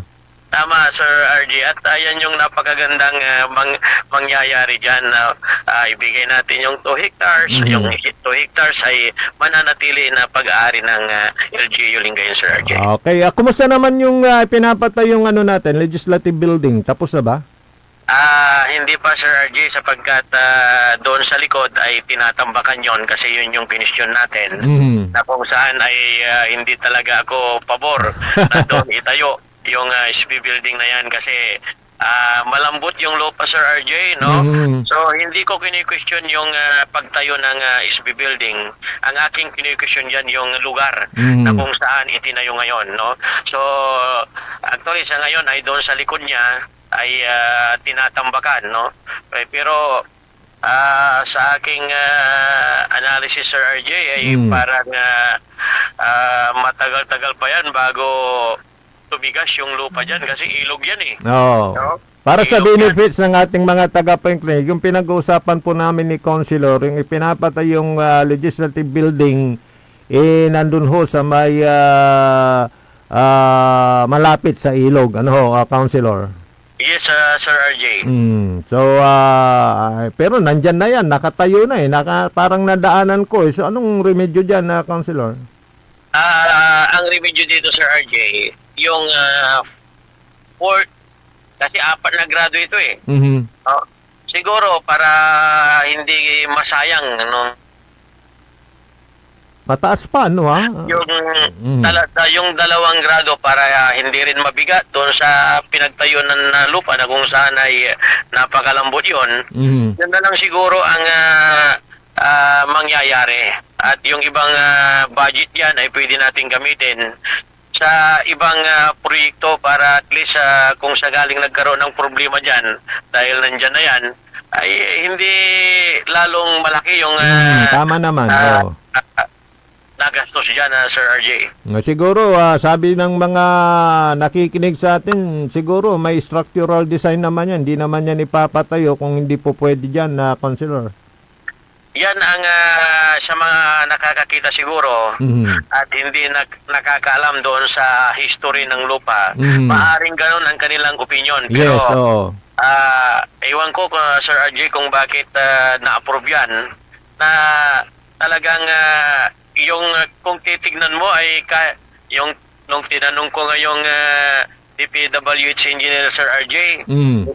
Tama, Sir RJ. At ayan yung napakagandang mangyayari dyan. Ibigay natin yung 2 hectares. Yung 2 hectares ay mananatili na pag-aari ng LGU Lingayen, Sir RJ. Okay. Kumusta naman yung pinapatay yung natin, legislative building? Tapos na ba? Hindi pa, Sir RJ, sapagkat doon sa likod ay tinatambakan yon kasi yun yung pinisyon natin. Na kung saan ay hindi talaga ako pabor na doon itayo yung SB building na yan kasi malambot yung lupa, Sir RJ, no? So, hindi ko kini-question yung pagtayo ng SB building. Ang aking kini-question dyan yung lugar na kung saan itinayo ngayon, no? So, actually, sa ngayon ay doon sa likod niya ay tinatambakan, no? Pero sa aking analysis, Sir RJ, ay parang matagal-tagal pa yan bago tumigas yung lupa dyan kasi ilog yan No? Para sa benefits ng ating mga taga-pakikinig, yung pinag-uusapan po namin ni Councilor, yung ipinapatay yung legislative building, nandun ho sa may malapit sa ilog. Councilor? Yes, Sir RJ. So, pero nandyan na yan, nakatayo na parang nadaanan ko. So, anong remedyo dyan, Councilor? Ang remedyo dito, Sir RJ, yung kasi 4 na grado ito siguro para hindi masayang Mataas pa, no ha? Yung, yung 2 grado para hindi rin mabigat doon sa pinagtayunan na lupa na kung saan ay napakalambot yun. Yun na lang siguro ang mangyayari. At yung ibang budget yan ay pwede natin gamitin sa ibang proyekto para at least kung sakaling nagkaroon ng problema dyan dahil nandyan na yan, ay hindi lalong malaki yung tama naman. nagastos dyan, Sir RJ. Siguro, sabi ng mga nakikinig sa atin, siguro may structural design naman yan. Hindi naman yan ipapatayo kung hindi po pwede dyan, Councilor. Yan ang sa mga nakakakita siguro at hindi nakakaalam doon sa history ng lupa. Maaring ganun ang kanilang opinion. Pero, yes, oo. ewan ko, Sir RJ, kung bakit na-approve yan na talagang yung kung titignan mo ay yung nung tinanong ko ngayong DPWH engineer Sir RJ,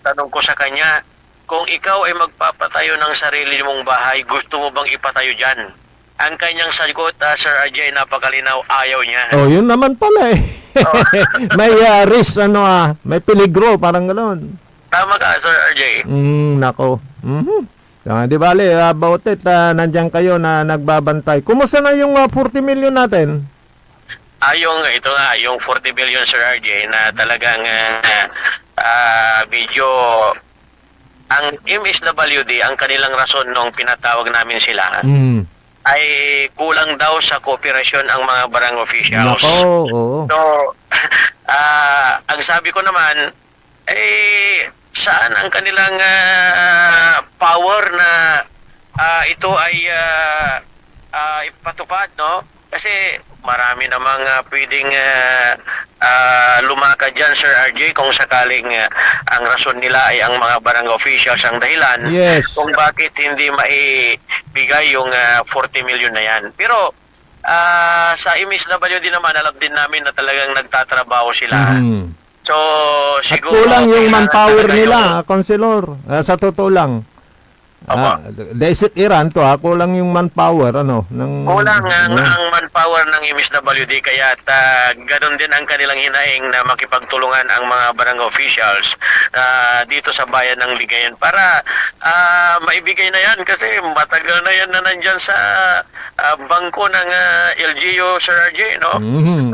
tanong ko sa kanya, kung ikaw ay magpapatayo ng sarili mong bahay, gusto mo bang ipatayo dyan? Ang kanyang sagot, Sir RJ, napakalinaw, ayaw niya. Oh, yun naman pala eh. May risk, may peligro, parang gano'n. Tama ka, Sir RJ. Nako. Di bale, about it, nandiyan kayo na nagbabantay. Kumusta na yung 40 million natin? Ito nga, yung 40 million, Sir RJ, na talagang medyo ang MSWD, ang kanilang rason nung pinatawag namin sila, ay kulang daw sa kooperasyon ang mga barangay officials. Oo. So, ang sabi ko naman, saan ang kanilang power na ito ay ipatupad, no? Kasi marami namang pwedeng lumakad dyan, Sir RJ, kung sakaling ang rason nila ay ang mga barangay officials ang dahilan kung bakit hindi maibigay yung 40 million na yan. Pero sa MSWD naman, alam din namin na talagang nagtatrabaho sila. So, siguro... At kulang yung manpower nila, Councilor. Sa totoo lang. Desit Iran to, kulang yung manpower, kulang ang manpower ng MSWD, kaya ganun din ang kanilang hinaing na makipagtulungan ang mga barangay officials dito sa bayan ng Ligayan para maibigay na yan kasi matagal na yan na nandyan sa bangko ng LGU, Sir RJ, no?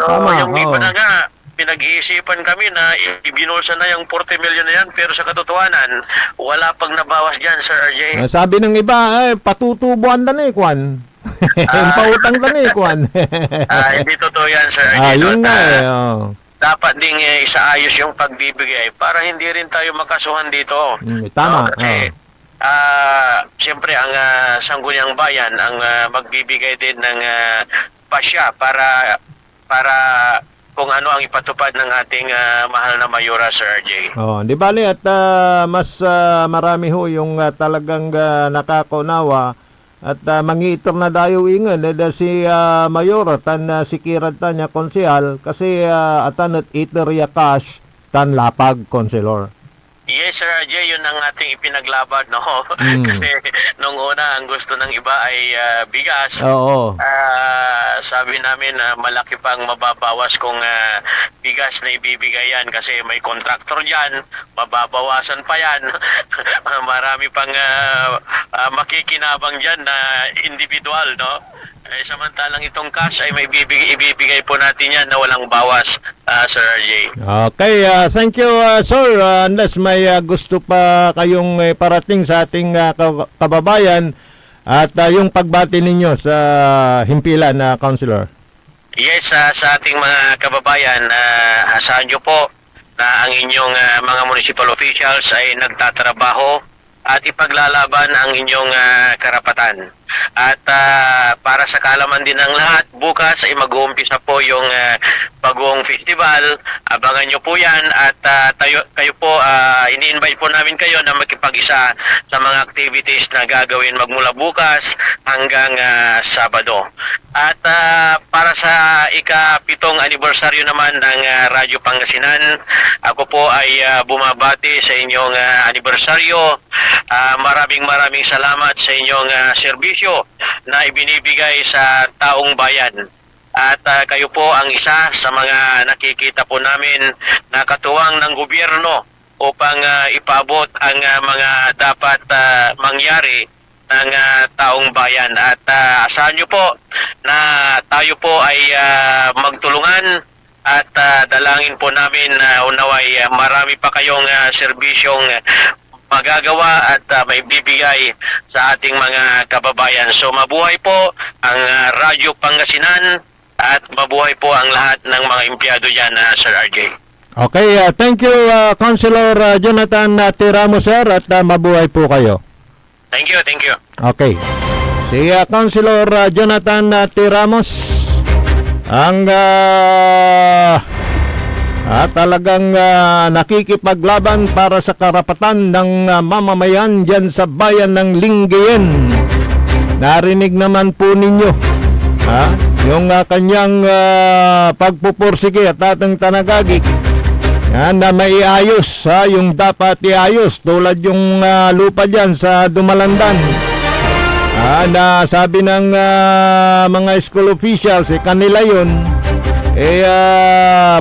Tama, yung iba na nga, pinag-iisipan kami na ibinulsa na yung 40 million na yan, pero sa katotohanan, wala pang nabawas dyan, Sir RJ. Sabi ng iba, patutubuan na Kwan. Pautang na Kwan. Hindi totoo yan, Sir RJ. Yun nga dapat ding isaayos yung pagbibigay para hindi rin tayo makasuhan dito. Tama. Kasi, siyempre, ang Sangguniang Bayan ang magbibigay din ng pasya para kung ano ang ipatupad ng ating mahal na Mayora, Sir RJ. Di bali at mas marami ho yung talagang nakakaunawa at mangiitor na dayo ingan si Mayora tan sikiran ta niya konsehal kasi atanat iter ya cash tan lapag konselor. Yes, Sir RJ, yun ang ating ipinaglaban, no? Kasi nung una, ang gusto ng iba ay bigas. Oo. Sabi namin na malaki pang mababawas kung bigas na ibibigay yan kasi may kontraktor dyan, mababawasan pa yan. Marami pang makikinabang dyan na individual, no? Samantalang itong cash ay may ibibigay po natin yan na walang bawas, Sir RJ. Okay, thank you, sir. Unless may gusto pa kayong parating sa ating kababayan at yung pagbati ninyo sa himpilan na Councilor. Yes, sa ating mga kababayan, asahan nyo po na ang inyong mga municipal officials ay nagtatrabaho at ipaglalaban ang inyong karapatan. At para sa kaalaman din ng lahat, bukas ay mag-uumpisa po yung Bagoong Festival. Abangan nyo po yan at kayo po, ini-invite po namin kayo na makipag-isa sa mga activities na gagawin magmula bukas hanggang Sabado. At para sa ika-7 anibersaryo naman ng Radyo Pangasinan, ako po ay bumabati sa inyong anibersaryo. Maraming salamat sa inyong serbisyo serbisyo na ibinibigay sa taong bayan. At kayo po ang isa sa mga nakikita po namin na katuwang ng gobyerno upang ipaabot ang mga dapat mangyari ng taong bayan. At asahan nyo po na tayo po ay magtulungan at dalangin po namin na unaway marami pa kayong serbisyong magagawa at maibibigay sa ating mga kababayan. So mabuhay po ang Radyo Pangasinan at mabuhay po ang lahat ng mga empleyado dyan, Sir RJ. Okay, thank you, Councilor Jonathan T. Ramos, sir, at mabuhay po kayo. Thank you, thank you. Okay. Si Councilor Jonathan T. Ramos ang talagang nakikipaglaban para sa karapatan ng mamamayan dyan sa bayan ng Lingayen. Narinig naman po ninyo yung kanyang pagpupursige at ating tanagagik na maiayos, yung dapat iayos tulad yung lupa dyan sa Dumalandan. Na sabi ng mga school officials, kanila yun,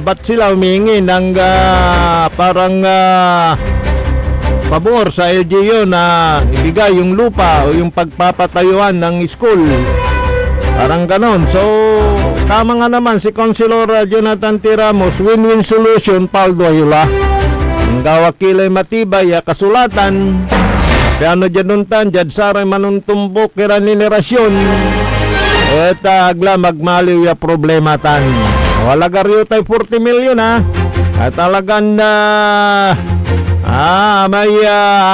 ba't sila humingi ng parang pabor sa LGU na ibigay yung lupa o yung pagpapatayuan ng school? Parang ganon. So, tama nga naman si Councilor Jonathan T. Ramos, win-win solution, Paldo Ayula. Ang gawakilay matibay, kasulatan, piano dyanuntan, dyan saray manuntumbok, kiraninirasyon, at agla magmaliw ya problema tan. Wala garyo tayo 40 million at talagang may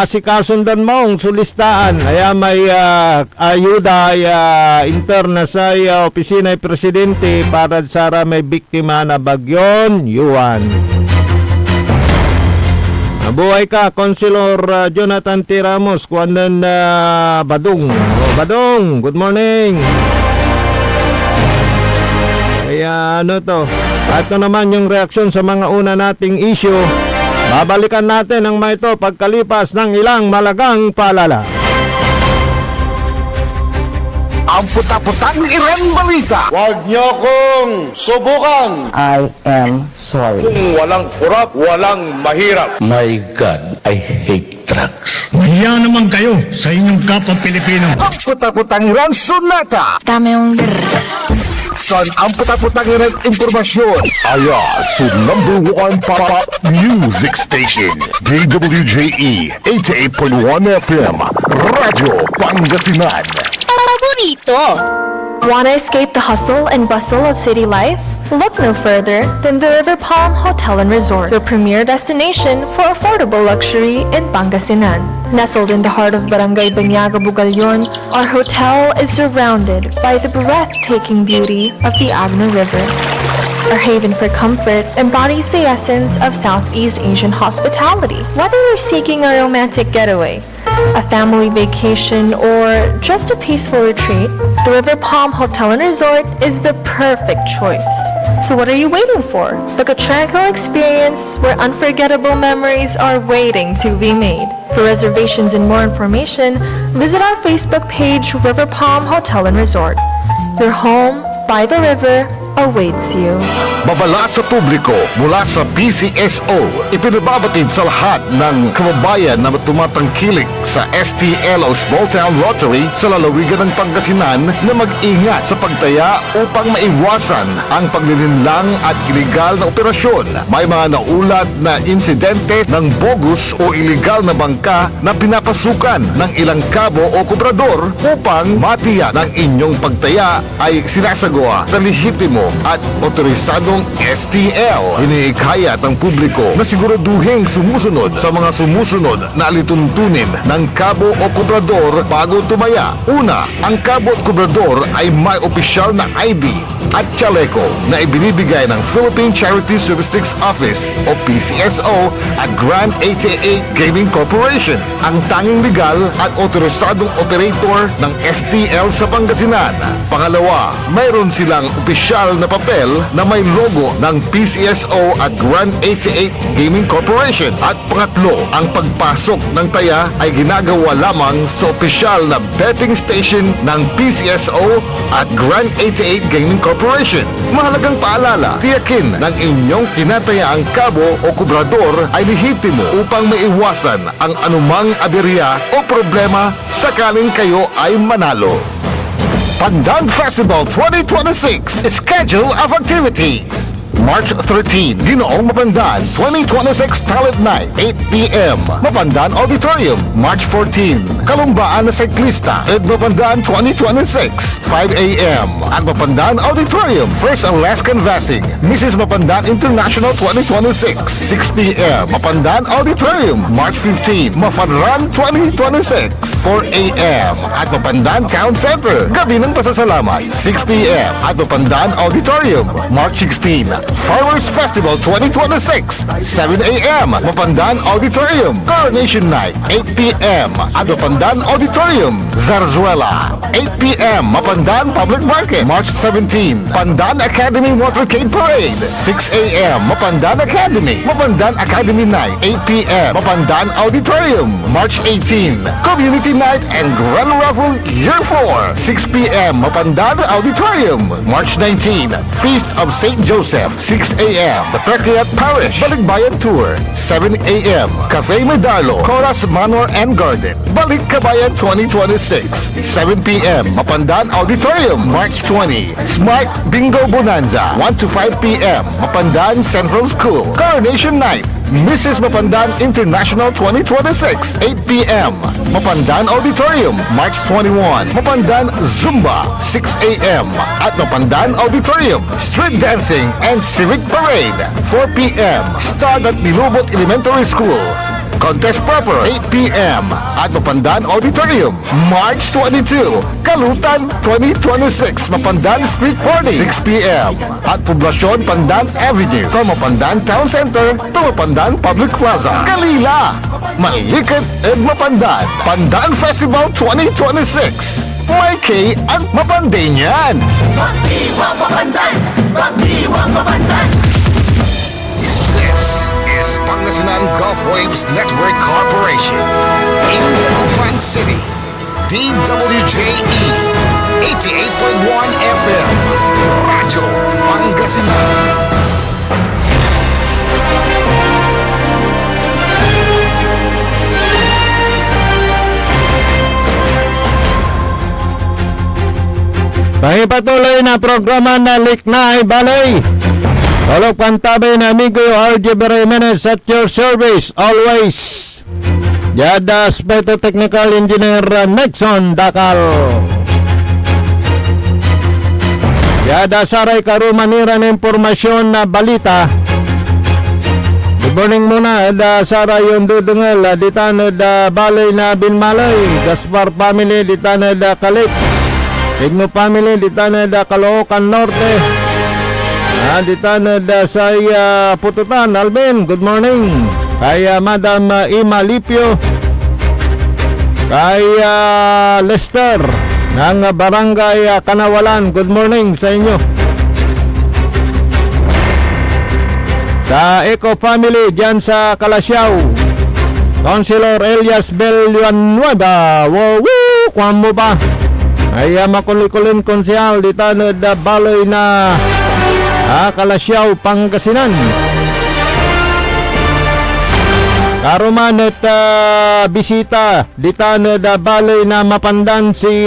asikasundan mong sulistaan. Kaya may ayuda interna sa opisina ng presidente para sa may biktima na bagyon Yuan. Mabuhay ka, Councilor Jonathan T. Ramos, kuwanan Badung. Badung, good morning. Kaya ito naman yung reaksyon sa mga una nating issue. Babalikan natin ang mga ito pagkalipas ng ilang malagang paalala. Ang puta-putang Iren Balita. Huwag niyo kong subukan. I am sorry. Kung walang kurap, walang mahirap. My God, I hate drugs. Mahiya naman kayo sa inyong kapwa Pilipino. Ang puta-putang Iren Sonata. Dame yung San ang puta-putang Iren Impormasyon. Aya sa #1 pop music station. DWJE 88.1 FM. Radyo Pangasinan. paborito. Want to escape the hustle and bustle of city life? Look no further than the River Palm Hotel and Resort, your premier destination for affordable luxury in Pangasinan. Nestled in the heart of Barangay Banyaga, Bugalyon, our hotel is surrounded by the breathtaking beauty of the Agno River. Our haven for comfort embodies the essence of Southeast Asian hospitality. Whether you're seeking a romantic getaway, a family vacation, or just a peaceful retreat, the River Palm Hotel and Resort is the perfect choice. So what are you waiting for? Book a tranquil experience where unforgettable memories are waiting to be made. For reservations and more information, visit our Facebook page, River Palm Hotel and Resort. Your home by the river awaits you. Babala sa publiko mula sa PCSO, ipinababatid sa lahat ng kababayan na tumatangkilik sa STLO Small Town Lottery sa lalawigan ng Pangasinan na mag-ingat sa pagtaya upang maiwasan ang paglilinlang at iligal na operasyon. May mga naulat na insidente ng bogus o iligal na bangka na pinapasukan ng ilang kabo o kubrador upang matiyak ng inyong pagtaya ay sinasagawa sa lehitimo at otorisadong STL. Iniikayat ng publiko na siguraduhin sumusunod sa mga sumusunod na alituntunin ng kabo o kubrador bago tumaya. Una, ang kabo at kubrador ay may opisyal na ID at chaleco na ibinibigay ng Philippine Charity Statistics Office o PCSO at Grand 88 Gaming Corporation, ang tanging legal at otorisadong operator ng STL sa Pangasinan. Pangalawa, mayroon silang opisyal na papel na may logo ng PCSO at Grand 88 Gaming Corporation. At pangatlo, ang pagpasok ng taya ay ginagawa lamang sa opisyal na betting station ng PCSO at Grand 88 Gaming Corporation. Mahalagang paalala, tiyakin ng inyong kinatayaang kabo o kubrador ay lehitimo upang maiwasan ang anumang aberya o problema sakaling kayo ay manalo. Pandan Festival 2026 Schedule of Activities. March 13, Ginoong Mapandan 2026 Talent Night, 8 p.m. Mapandan Auditorium. March 14, Kalumbaan na Siklista, Ed Mapandan 2026, 5 a.m. At Mapandan Auditorium, First Alaskan Vasing, Mrs. Mapandan International 2026, 6 p.m. Mapandan Auditorium. March 15, Mafanran 2026, 4 a.m. At Mapandan Town Center, Gabi ng Pasasalamat, 6 p.m. At Mapandan Auditorium. March 16, Farmers Festival 2026, 7 a.m. Mapandan Auditorium. Coronation Night, 8 p.m. at Mapandan Auditorium. Zarzuela, 8 p.m. Mapandan Public Market. March 17, Pandan Academy Motorcade Parade, 6 a.m. Mapandan Academy. Mapandan Academy Night, 8 p.m. Mapandan Auditorium. March 18, Community Night and Grand Raffle Year 4, 6 p.m. Mapandan Auditorium. March 19, Feast of St. Joseph, 6 a.m. The Perkiat Parish Balikbayan Tour, 7 a.m. Cafe Medarlo, Coras Manor and Garden, Balik Kabayan 2026, 7 p.m. Mapandan Auditorium. March 20, Smart Bingo Bonanza, 1 to 5 p.m. Mapandan Central School. Coronation Night, Mrs. Mapandan International 2026, 8 p.m. Mapandan Auditorium. March 21, Mapandan Zumba, 6 a.m. at Mapandan Auditorium. Street Dancing and Civic Parade, 4 p.m. Start at Nilubot Elementary School. Contest Proper, 8 p.m. at Mapandan Auditorium. March 22, Kalutan 2026, Mapandan Street Party, 6 p.m. at Poblacion Pandan Avenue, from Mapandan Town Center to Mapandan Public Plaza, Kalila, Malikat and Mapandan. Pandan Festival 2026. May K ang Mapandanyan. Pagdiwang Mapandan! Pagdiwang Mapandan! This is Pangasinan Gulf Waves Network Corporation in Dagupan City. DWJE 88.1 FM Radyo Pangasinan. Patuloy na programa na Liknay Balay. Tulog pantabay na amigo RJ Jimenez at your service always. Yada Special Technical Engineer Nixon Dakal. Yada Saray Karumanira na impormasyon na balita. Good morning muna. Yada Saray yung dudungal. Dita na da balay na Binmalay. Gaspar family. Dita na da Kalit. Igno family. Dita na da Caloocan Norte. Dita na da saya Pututan. Alvin, good morning. Kaya Madam Ima Lipio, kaya Lester ng Barangay Kanawalan, good morning sa inyo. Sa Eco Family dyan sa Calasiao, Councilor Elias Villanueva, woo, kuhan mo ba? Kaya makulikulin konsyal dito na da baloy na Calasiao, Pangasinan. Karuman at bisita dita na da balay na Mapandan si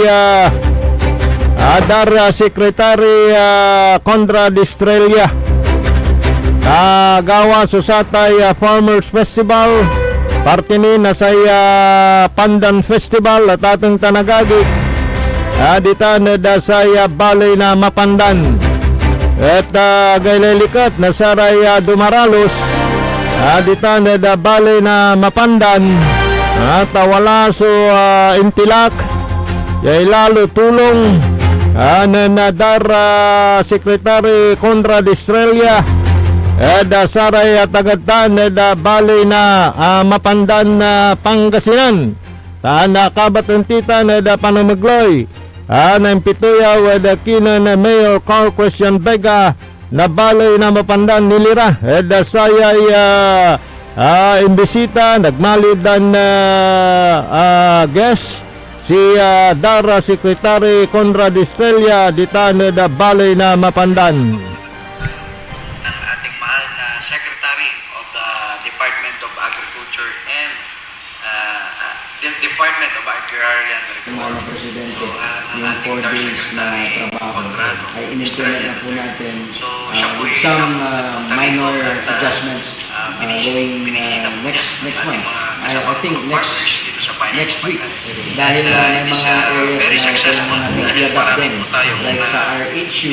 Adar Secretary Conrad Estrella. Gawa Susatay Farmers Festival, parte ni na sa Pandan Festival at ating tanagagi. Dita na da sa balay na Mapandan. At gailalikat na saray Dumaralos. Dita na da balay na Mapandan at wala so intilak yay lalo tulong Nanadara Secretary Conrad Estrella saray tagatan bali na Mapandan Pangasinan nakabatan panamagloy nampituyaw kina na Mayor Carl Christian Vega na bali na Mapandan nilira sayay imbisita nagmalidan guest si Dara Secretary Conrad Estrella dita na bali na Mapandan. Secretary of the Department of Agriculture and the Department of Agrarian Reform. So, yung 4 days na trabaho ay in-implement na po natin with some minor adjustments going next month. I think next week. Dahil may mga areas na kailangan natin i-adapt din. Like sa RHU,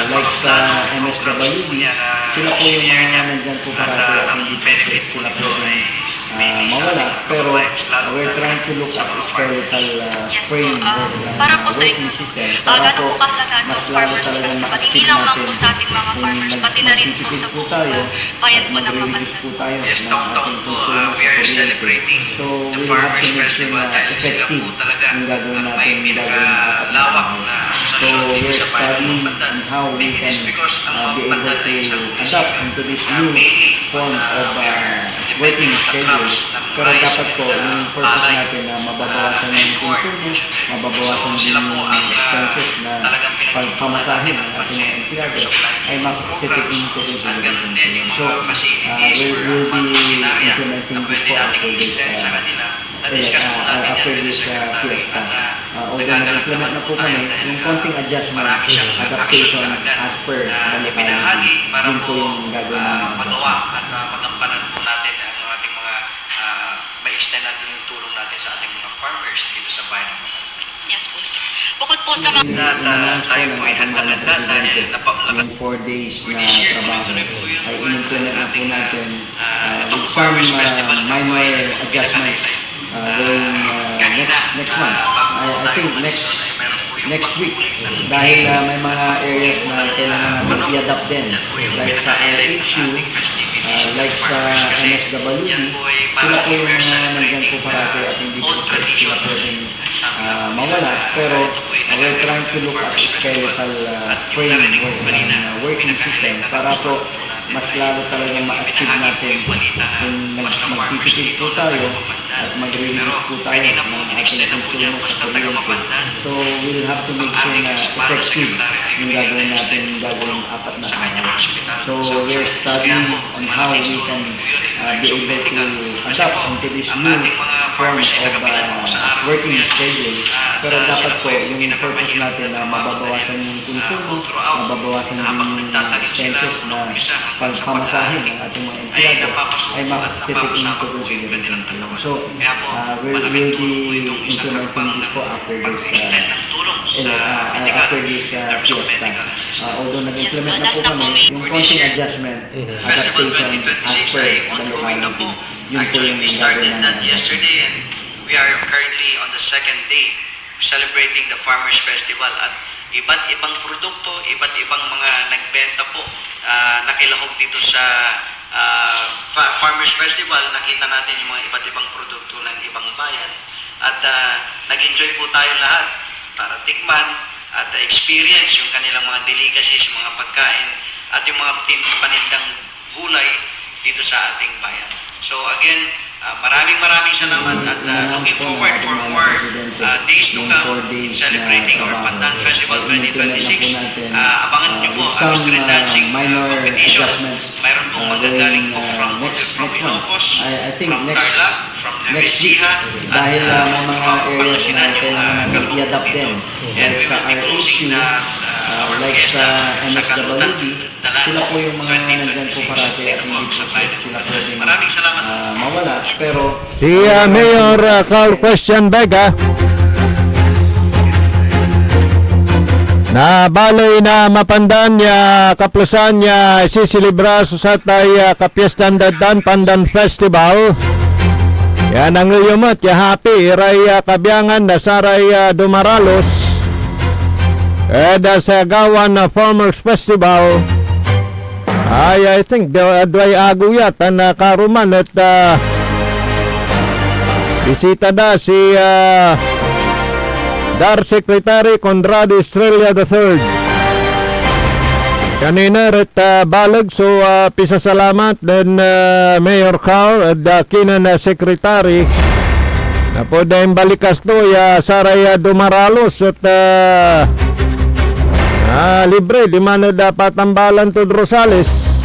like sa MSWD, sila po yung mga nandyan po parati at hindi po sila po mawala. Pero we're trying to look at skeletal frame para po sa working inyo, system. Para po mas lalo talagang ma-achieve natin sa ating mga farmers, pati na rin po sa po tayo, bayan po ng mag-reduce po tayo Yes, ng Tom-Tom ating po, consumer we are sa kuryente. celebrating So, the we have Farmers to make sure Festival na dahil sila effective po talaga yung gagawin natin, may pinakalawak na So, asosasyon dito we're sa bayan ng studying Mapandan. on how we Maybe can it is because ang be able Mapandan to ay isang adapt into this new mainly form of working schedule. Pero dapat po, yung purpose natin na mababawasan yung consumo, mababawasan yung expenses na pagpamasahin ng ating mga empleyado ay makatitip into consumer. So, we'll be implementing this po after this fiesta. Although nag-implement na po kami, yung konting adjustment, adaptation as per locality, yun po yung gagawin namin magawa at magampanan po natin ang ating mga ma-extend natin yung tulong natin sa ating mga farmers dito sa bayan ng Mapandan. Yes po, sir. Bukod po sa mga... Tayo po ay handa-handa dahil napamulakan yung 4 days na this year, trabaho tuloy-tuloy po yung ay in-implement na po natin itong with some Farmers Festival na po minor ay adjustments going next month. I think next week dahil may mga areas na kailangan natin i-adapt din like sa RHU, like sa MSWD, sila po yung mga nandyan po parati at hindi po sila pwedeng mawala. Pero we're trying to look at skeletal framework ng working system para po mas lalo talagang ma-achieve natin kung magtitipid po tayo at mag-reduce po tayo ng ating consumer sa kuryente. So we'll have to make sure na effective yung gagawin natin gagawin 4 na araw. So we're studying on how we can be able to adapt into this new form of working schedule. Pero dapat po yung purpose natin na mababawasan yung consumo, mababawasan din yung expenses na pagpamasahin ng ating mga empleyado ay makatipid into consideration. So we'll be implementing this po after this fiesta. Although nag-implement na po kami, yung konting adjustment, adaptation as per the locality. Yun po yung we started gagawin that natin. yesterday and we are currently on the second day celebrating the Farmers Festival at iba't ibang produkto, iba't ibang mga nagbenta po nakilahok dito sa Farmers Festival. Nakita natin yung mga iba't ibang produkto ng ibang bayan at nag-enjoy po tayo lahat para tikman at experience yung kanilang mga delicacies, mga pagkain at yung mga panindang gulay dito sa ating bayan. So again, maraming salamat at looking forward for more days to come in celebrating our Pandan Festival 2026. Abangan niyo po ang street dancing competition. Mayroon pong magagaling po from Ilocos, from Tarlac, from Nueva Ecija, dahil may mga areas na kailangan natin i-adapt din. And Like we sa will be closing RHU, our like fiesta sa sa Kalutan, MSWD, Dalan, sila po yung mga nandyan po 2026 parati at dito po hindi po sa bayan ng sila Mapandan. pwedeng Maraming salamat. mawala. Pero Si Mayor Carl Christian Vega na baloy na Mapandan niya kaplusan niya sisilibra sa tay kapiestan dadan Pandan Festival. Yan ang uyumot ya happy ray kabyangan na saray dumaralos sa Gawan Farmers Festival ay I think Dway Aguyat na karuman at bisita da si DAR Secretary Conrado Estrella III. Kanina ret balag so pisasalamat din Mayor Carl at kinan Secretary na po dahil balikas to saray dumaralos at libre di man dapat tambalan to Rosales.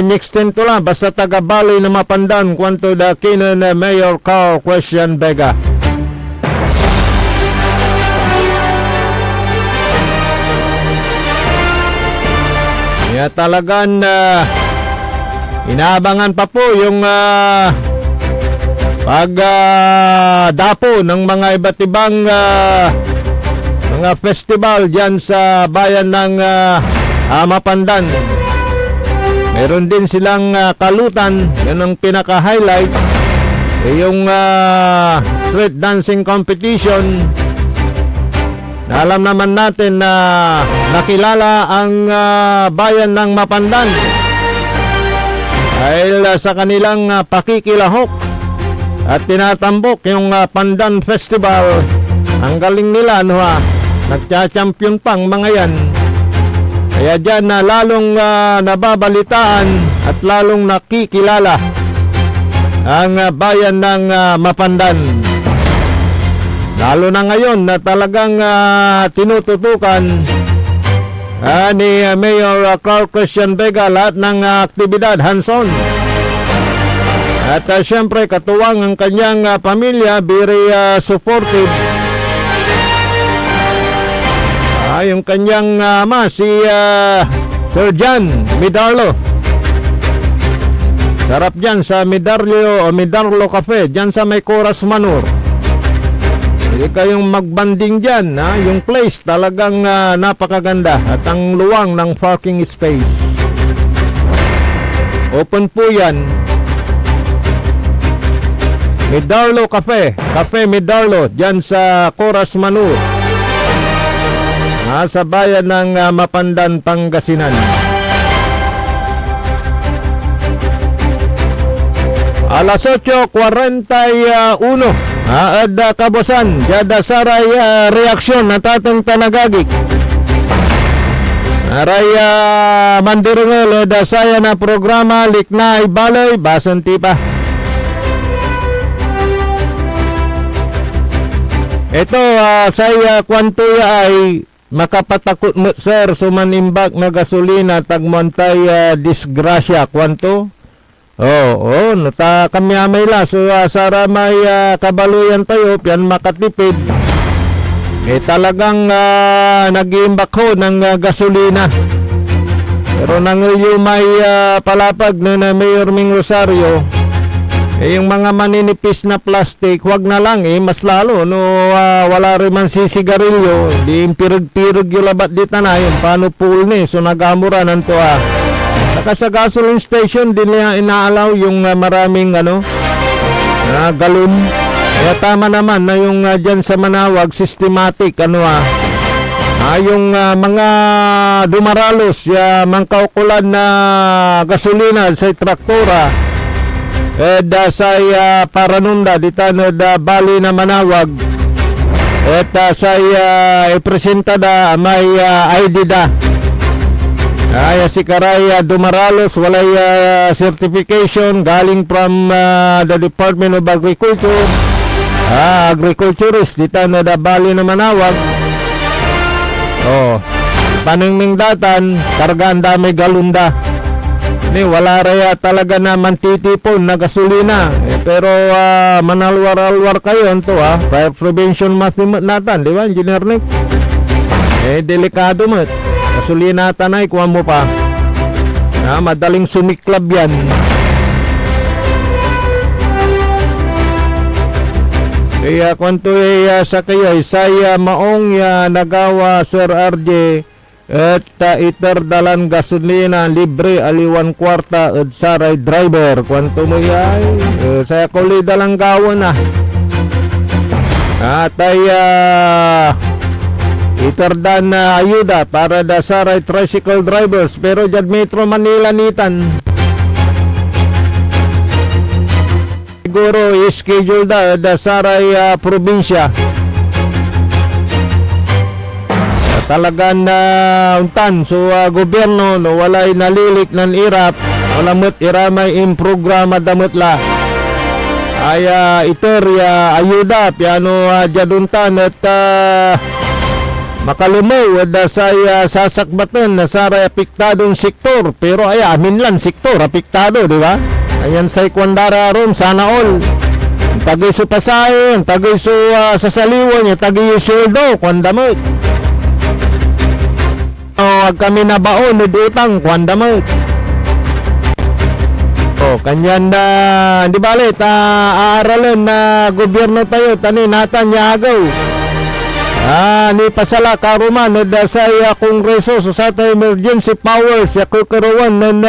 Nexten to lang basta taga-Bali na mapandan kwanto da kinan Mayor Carl Christian Vega. Talagang inaabangan pa po yung pagdapo ng mga iba't ibang mga festival dyan sa bayan ng Mapandan. Meron din silang kalutan, yan ang pinaka-highlight, yung street dancing competition. Alam naman natin na nakilala ang bayan ng Mapandan dahil sa kanilang pakikilahok at tinatambok yung Pandan Festival. Ang galing nila, nagcha-champion pang mga yan. Kaya dyan lalong nababalitaan at lalong nakikilala ang bayan ng Mapandan. Lalo na ngayon na talagang tinututukan ni Mayor Carl Christian Vega lahat ng aktibidad hands-on. At siyempre katuwang ang kanyang pamilya, very supportive. Yung kanyang ama, si Sir John Midarlo. Sarap dyan sa Midarlo Cafe, dyan sa may Coras Manur. Hindi kayong magbanding dyan, yung place talagang napakaganda at ang luwang ng parking space. Open po yan. Midarlo Cafe, Cafe Midarlo, dyan sa Coras Manur. Sa bayan ng Mapandan, Pangasinan. Alas 8:41. At kabosan, jada saray reaksyon na tatang tanagagik. Aray mandirungol da saya na programa liknay balay basanti pa. Ito saya kwantuya ay makapatakot mo sir sumanimbak na gasolina tagmontay disgrasya kwanto. Nata kami amay la so sara may kabaluyan tayo pian makatipid. Talagang nag-iimbak ho ng gasolina. Pero nangyayong may palapag na Mayor Ming Rosario, yung mga maninipis na plastic, wag na lang mas lalo wala rin man sisigarilyo, di pirog-pirog yung labat di tanay, yung paano pool ni, so nagamura nanto Saka sa gasoline station din nila inaalaw yung maraming galon. Kaya tama naman na yung dyan sa Manawag systematic yung mga dumaralos mangkaukulan na gasolina sa traktora sa Paranunda dita da Bali na Manawag at sa ipresentada may ID da. Si Karay dumaralos walay certification galing from the Department of Agriculture, agriculturist dito na Bali na Manawag. Paningning datan kargaan dami galunda ni wala raya talaga na mantitipon na gasolina pero manalwar-alwar kayo fire prevention natin, di ba Engineer Nick? Delikado mo gasolina tanay kuha mo pa madaling sumiklab yan. Kaya kwanto sa kayo saya maong nagawa Sir RJ at iter dalan gasolina libre aliwan kwarta at saray driver kwanto mo saya kuli dalang gawon at itardan na ayuda para da saray tricycle drivers pero dyan Metro Manila nitan siguro i-schedule da saray probinsya talagang na untan so gobyerno no walay nalilik ng irap wala mo't iramay in programa damot la ay iterya ayuda piano jaduntan at makalumaw da say sasakbatan na saray apektadong sektor pero ay amin lang sektor apektado di ba ayan say kwandara ron sana all tagay su pasay tagay su sasaliwan tagay sweldo kwandamot kami na baon utang kwandamot kanyan na di balit aaralan na gobyerno tayo tani natan yagaw ni pasala karuman da sa kongreso sa emergency powers ya kukaruan ng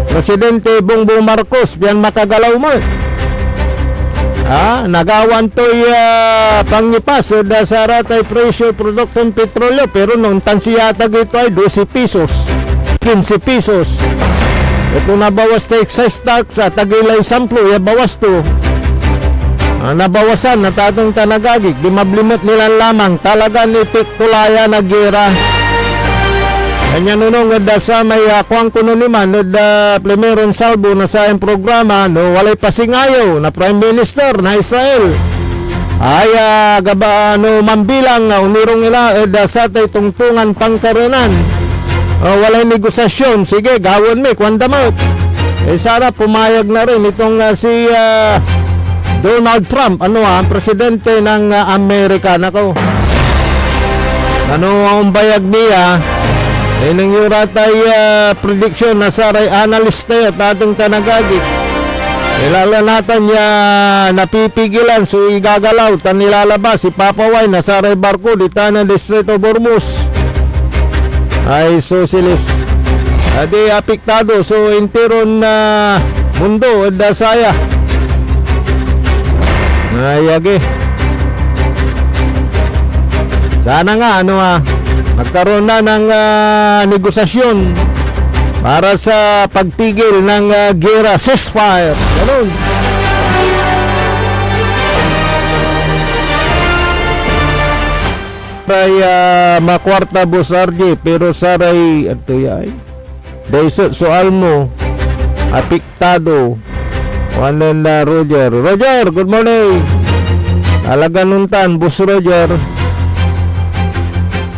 Presidente Bongbong Marcos biyan makagalaw mo nagawan to'y pangipas da sa ratay presyo produktong petrolyo pero nung tansiyatag ito ay 12 pesos 15 pesos ito nabawas ta excise tax tagilay samplo bawas to nabawasan na tatong tanagagig di mablimot nila lamang talaga ni Tiktulaya na gira kanya nunong da sa may kuwang kuno naman da primeron salbo na sa yung programa no walay pasingayo na Prime Minister na Israel ay gaba no mambilang unirong nila da sa tay tungtungan pangkaranan walay negosasyon sige gawon mi kwandamot sana pumayag na rin itong si Donald Trump, ang presidente ng Amerika. Nako. Ang bayag niya? Nang yuratay prediction na saray analyst tayo, tatong tanagagik. Nilalanatan niya napipigilan, so igagalaw, tan nilalabas, ipapaway na saray barko, di tanan Distrito Bormus. Ay, socialist. Adi apektado, so interon na mundo, dasaya. Ayagi. Sana nga magkaroon na ng negosasyon para sa pagtigil ng gera ceasefire. Ganun. Saray makwarta busardi pero saray ato yay. Dahil soal mo apektado wanan na Roger. Roger, good morning. Alaga nuntan, Bus Roger.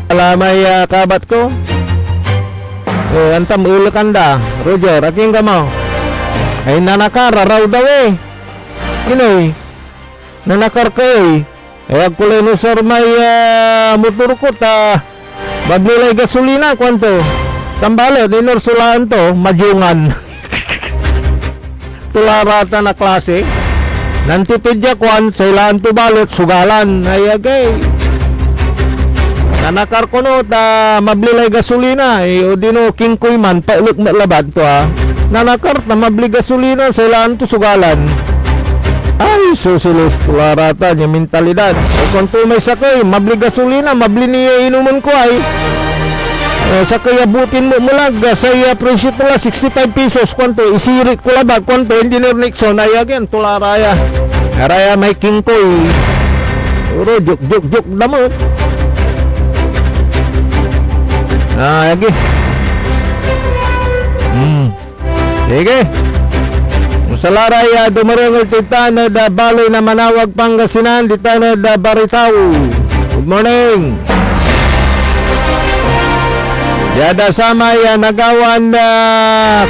Alamay kabat ko. Antam ulakanda. Roger, aking kamo. Ay nanakara raw daw Kinoy. Nanakar ko agkulay no sir may motor ko baglilay gasolina kwanto. Tambalo, dinursulaan to, madyungan. Tularata na klase nantipidya kwan sa ilaan to balot sugalan ayagay nanakar ko no mablilay gasolina o dino kingkoy man paulok malabad to nanakar na mabli gasolina sa ilaan to sugalan ay susulos tularata niya mentalidad kung tumay sakay mabli gasolina mabli niya inuman ko ay sa kaya butin mo mulag sa presyo pala 65 pesos kwanto isirik ko labag kwanto Engineer Nixon ay again tularaya araya may kingkoy uro juk damot agi sige salaray dumarang titana da baloy na Manawag Pangasinan ditana da Baritaw good morning. Yada sama nagawan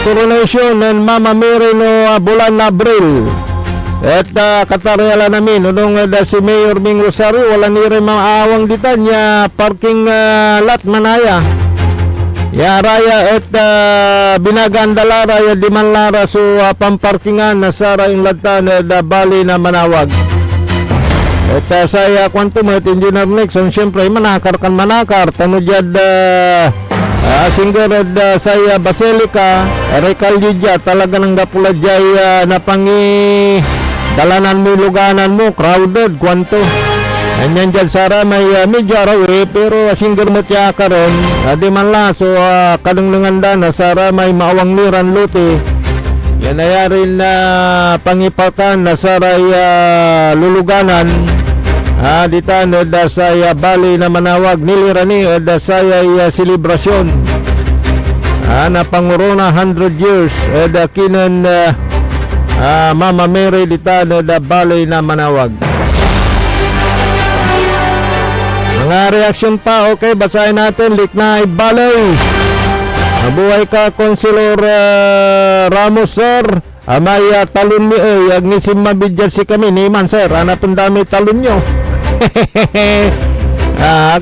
coronation ng Mama Mary no bulan na Abril. At katarela namin nung si Mayor Ming Rosario wala ni rin maawang dita niya parking lot manaya. Ya raya at binagandalara ya dimanlara so pamparkingan na sara yung latan da bali na Manawag. At saya kwantumat Engineer Nixon siyempre manakar tanudjad singgarad saya Basilica Recalidya talaga nang gapuladjay napangi dalanan mo luganan mo crowded kwanto Anyan dyan Sara may medyo araw pero asinggar mo tiya karon di man la so kalunglungan da na Sara may maawang liran luti yan ayarin na pangipakan na Saray luluganan dita no da saya bali na manawag nilirani da saya selebrasyon na pangurona 100 years da kinan Mama Mary dita no da bali na manawag. Mga reaksyon pa, okay, basahin natin. Liknay Balay. Mabuhay ka, Consular Ramos, sir. May talon ni agnisim mabidyan si kami. Niman, sir. Hanapin dami talon nyo.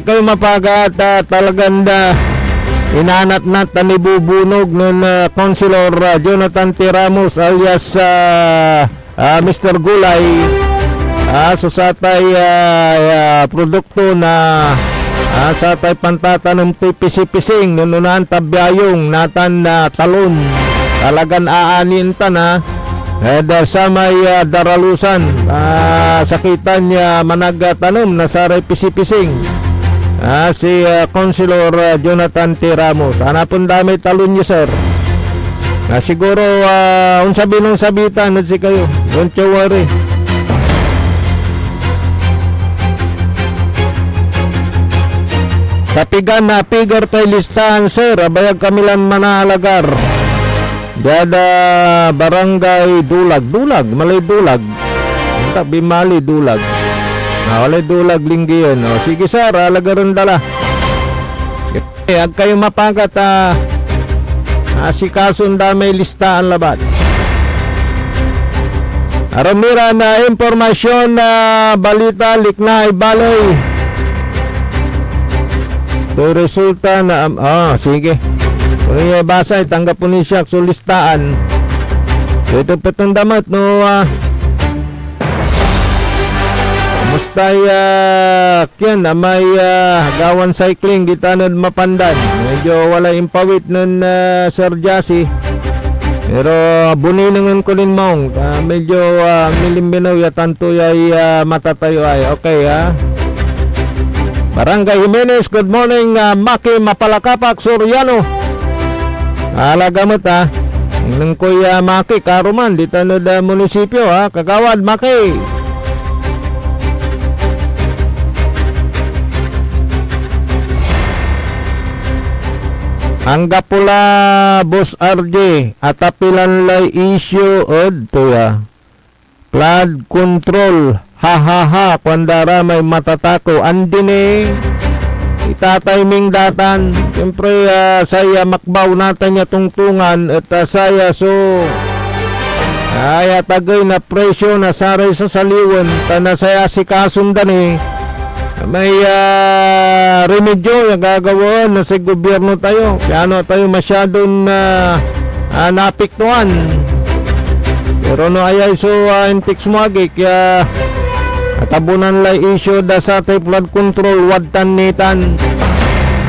Kayo mapagat talagang inanat na tanibubunog ng Consular Jonathan T. Ramos alias Mr. Gulay. So satay produkto na satay pantatanom pipising nununan tabyayong natan na talon talagan aanin ta na sa may daralusan sakitan niya managatanom na saray pising si Consular Jonathan T. Ramos hanapon dami talon niyo sir siguro unsabi nung sabitan si kayo don't you worry. Kapigan na pigar tayo listahan sir abayag kamilan manalagar Jada barangay Dulag malay Dulag Bimali Dulag walay Dulag linggiyan sige sir alagaran dala ag kayo mapagat si kasun damay listahan labat aramira na impormasyon na balita Liknay Balay to resulta na sige kung yung basa tanggap po ni siya sulistaan ito patong damat no mustay kyan na may gawan cycling di tanod mapandan medyo wala impawit nun Sir Jassy pero buninangan ko rin mong medyo milimbinaw yatanto ay matatayo ay okay Barangay Jimenez, good morning Maki Mapalakapak Soriano alagamot nang kuya Maki Karuman dito na munisipyo Kagawad Maki Angga pula Boss RJ atapilan lay issue od tuya flood control ha kwandara may matatako andine itatiming datan siyempre saya makbaw natin niya tungtungan at saya so ay tagay na presyo na saray sa saliwan na saya si kasundan may remedyo yung gagawin na sa gobyerno tayo kaya tayo masyadong napiktuan pero no ayay so intik smagi kaya tabunan lay issue da sa flood control wadtan nitan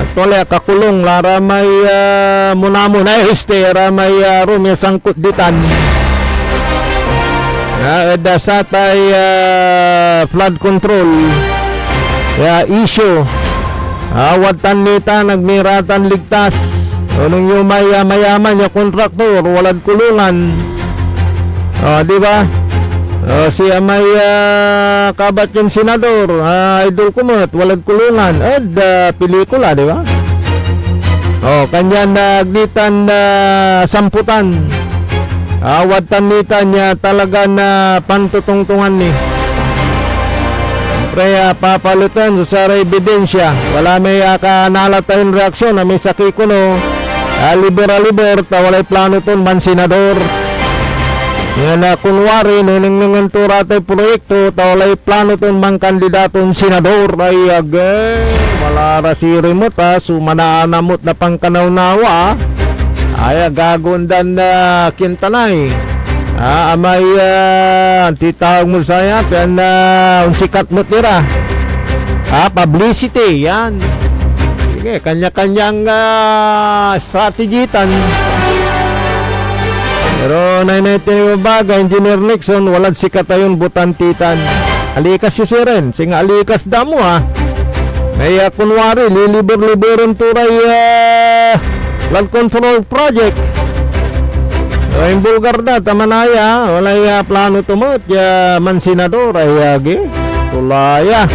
at wala kakulong lara may munamon ay estera may rumya sangkut ditan da sa tay flood control issue wadtan nitan nagmiratan ligtas nung yung mayaman yung kontraktor walad kulungan di ba siya may kabat yung senador idol kumot walang kulungan pelikula di ba kanya nagditan samputan wadtan nitan niya talaga na pantutungtungan ni pre papalutan sa ebidensya wala may kanalatayon reaksyon na may sakikuno liber walay plano ton man senador yan kunwari nunang turatay proyekto tawalay plano ton mang kandidaton senador ay wala rasiri mo sumanaanamot na pangkanawnawa ay gagundan na kintanay amay titawag mo saya yan sikat mo tira publicity yan sige kanya-kanyang strategitan pero nainaitin yung baga Engineer Nixon walad sikat ayon butantitan alikas si Siren, sing alikas damo ha. May kunwari, lilibor-liboran turay land control project. Yung Bulgar na, tamanaya, walay plano tumot, man senador, ay agi, tulaya.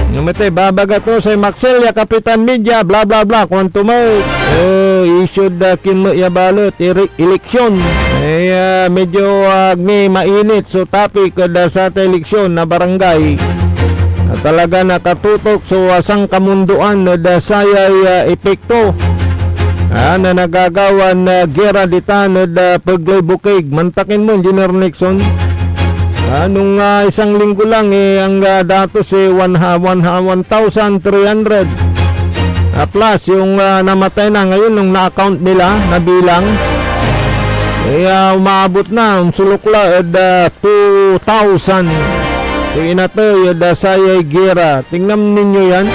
Namate, babagat no sa Maxel, ya Kapitan Media, bla bla bla, kung tumot, issued kinmo ya balot, eleksyon. Medyo mainit, so topic sa eleksyon na barangay. Talaga nakatutok so asang kamunduan na dasayay epekto na nagagawa na gera dita na paglay-bukig. Mantakin mo, Engineer Nixon. Nung isang linggo lang ang datos 1,300 plus yung namatay na ngayon nung na-account nila na bilang umaabot na sulukla 2,000. So inato dasayay gera. Tingnan ninyo yan.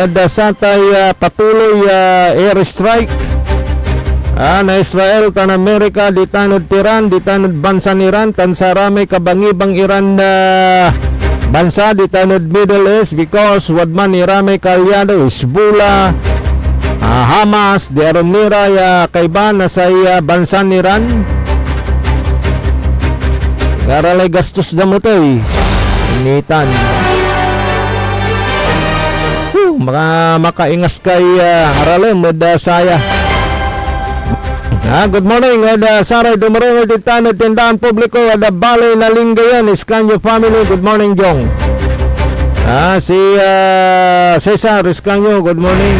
Dasatay patuloy airstrike na Israel kan Amerika ditanod Tiran, ditanod bansa ni Iran, tan sarami kabangibang Iran na bansa ditanod Middle East because wadman irame kalyado Hezbollah, Hamas, di aron nira kaiba na sa bansa ni Iran. Karalay gastos na mo ito initan. Makaingas kay aralay madasaya. Good morning, Saray Dumarongo Titano, Tindahan Publiko, Balay na Linggayan, Iscanyo Family. Good morning, Jong. Si Cesar Iscanyo, good morning.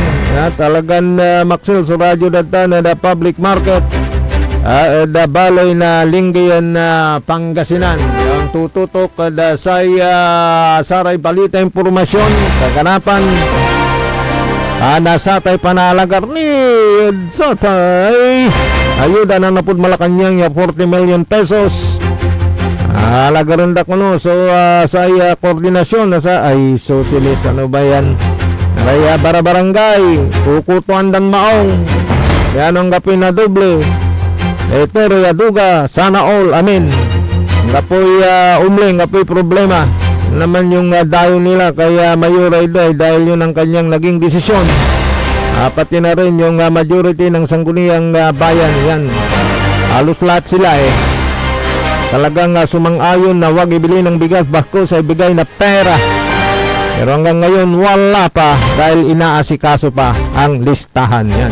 Talagan Maxil sa radyo data na public market. Balay na Linggayan, Pangasinan. Ang tututok sa Saray Balita Impormasyon, kaganapan. Nasatay panalagar ni Satay ayuda na napod Malacanang 40 million pesos. Lagaran da ko no. So sa koordinasyon na sa ay sosilis ano ba yan? Raya barabarangay kukutuan dan maong yan ang gapin na doble. Ito raya duga sana all amin. Gapoy umling gapoy problema naman yung dayo nila kaya mayuray dahil yun ang kanyang naging desisyon. Pati na rin yung majority ng sangguniang bayan yan. Halos lahat sila talagang sumang-ayon na wag ibili ng bigas bako sa ibigay na pera. Pero hanggang ngayon wala pa dahil inaasikaso pa ang listahan yan.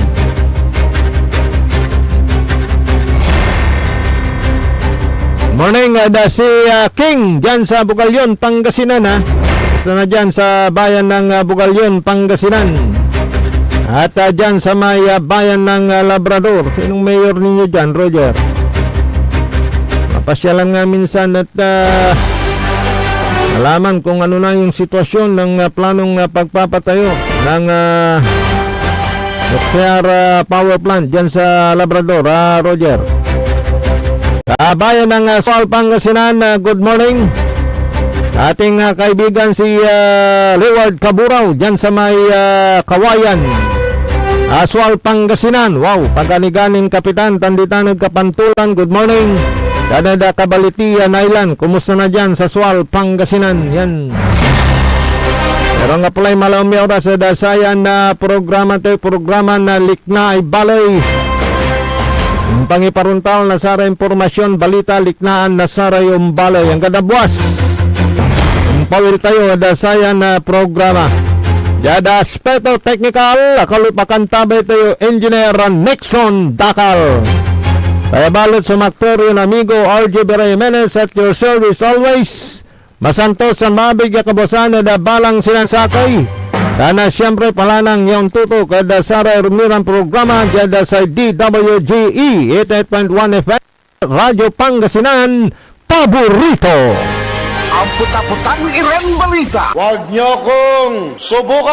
Morning, si King dyan sa Bugalyon, Pangasinan ha. Gusto na dyan sa bayan ng Bugalyon, Pangasinan. At dyan sa may bayan ng Labrador. Sinong mayor ninyo dyan, Roger? Mapasyalan nga minsan at alaman kung ano na yung sitwasyon ng planong pagpapatayo ng nuclear power plant dyan sa Labrador, Roger. Bayan ng Sual, Pangasinan, good morning. Ating kaibigan si Leeward Caburaw dyan sa may Kawayan, Sual, Pangasinan. Wow, paganiganing kapitan Tanditanag Kapantulan, good morning. Danada Kabalitian Island, kumusta na dyan sa Sual, Pangasinan? Yan. Pero nga pala malaumi oras sa dasayan na programa na Likna ay Balay. Pangiparuntal na sara impormasyon, balita, liknaan na sara yung balay. Ang kadabwas, pawil tayo dasayan na programa. Jada Speto Technical, kalupakan tabay tayo, Engineer Nixon Dakal. Kaya balot sa maktoryo na amigo RJ Jimenez at your service always. Masantos ang mabig kabosan na balang sinansakay. Dana siyempre palanang yung tuto kada Sara Rumirang programa dyan sa DWGE 88.1 FM Radyo Pangasinan, paborito. Ang puta-putang Irem Balita. Huwag niyo kong subukan.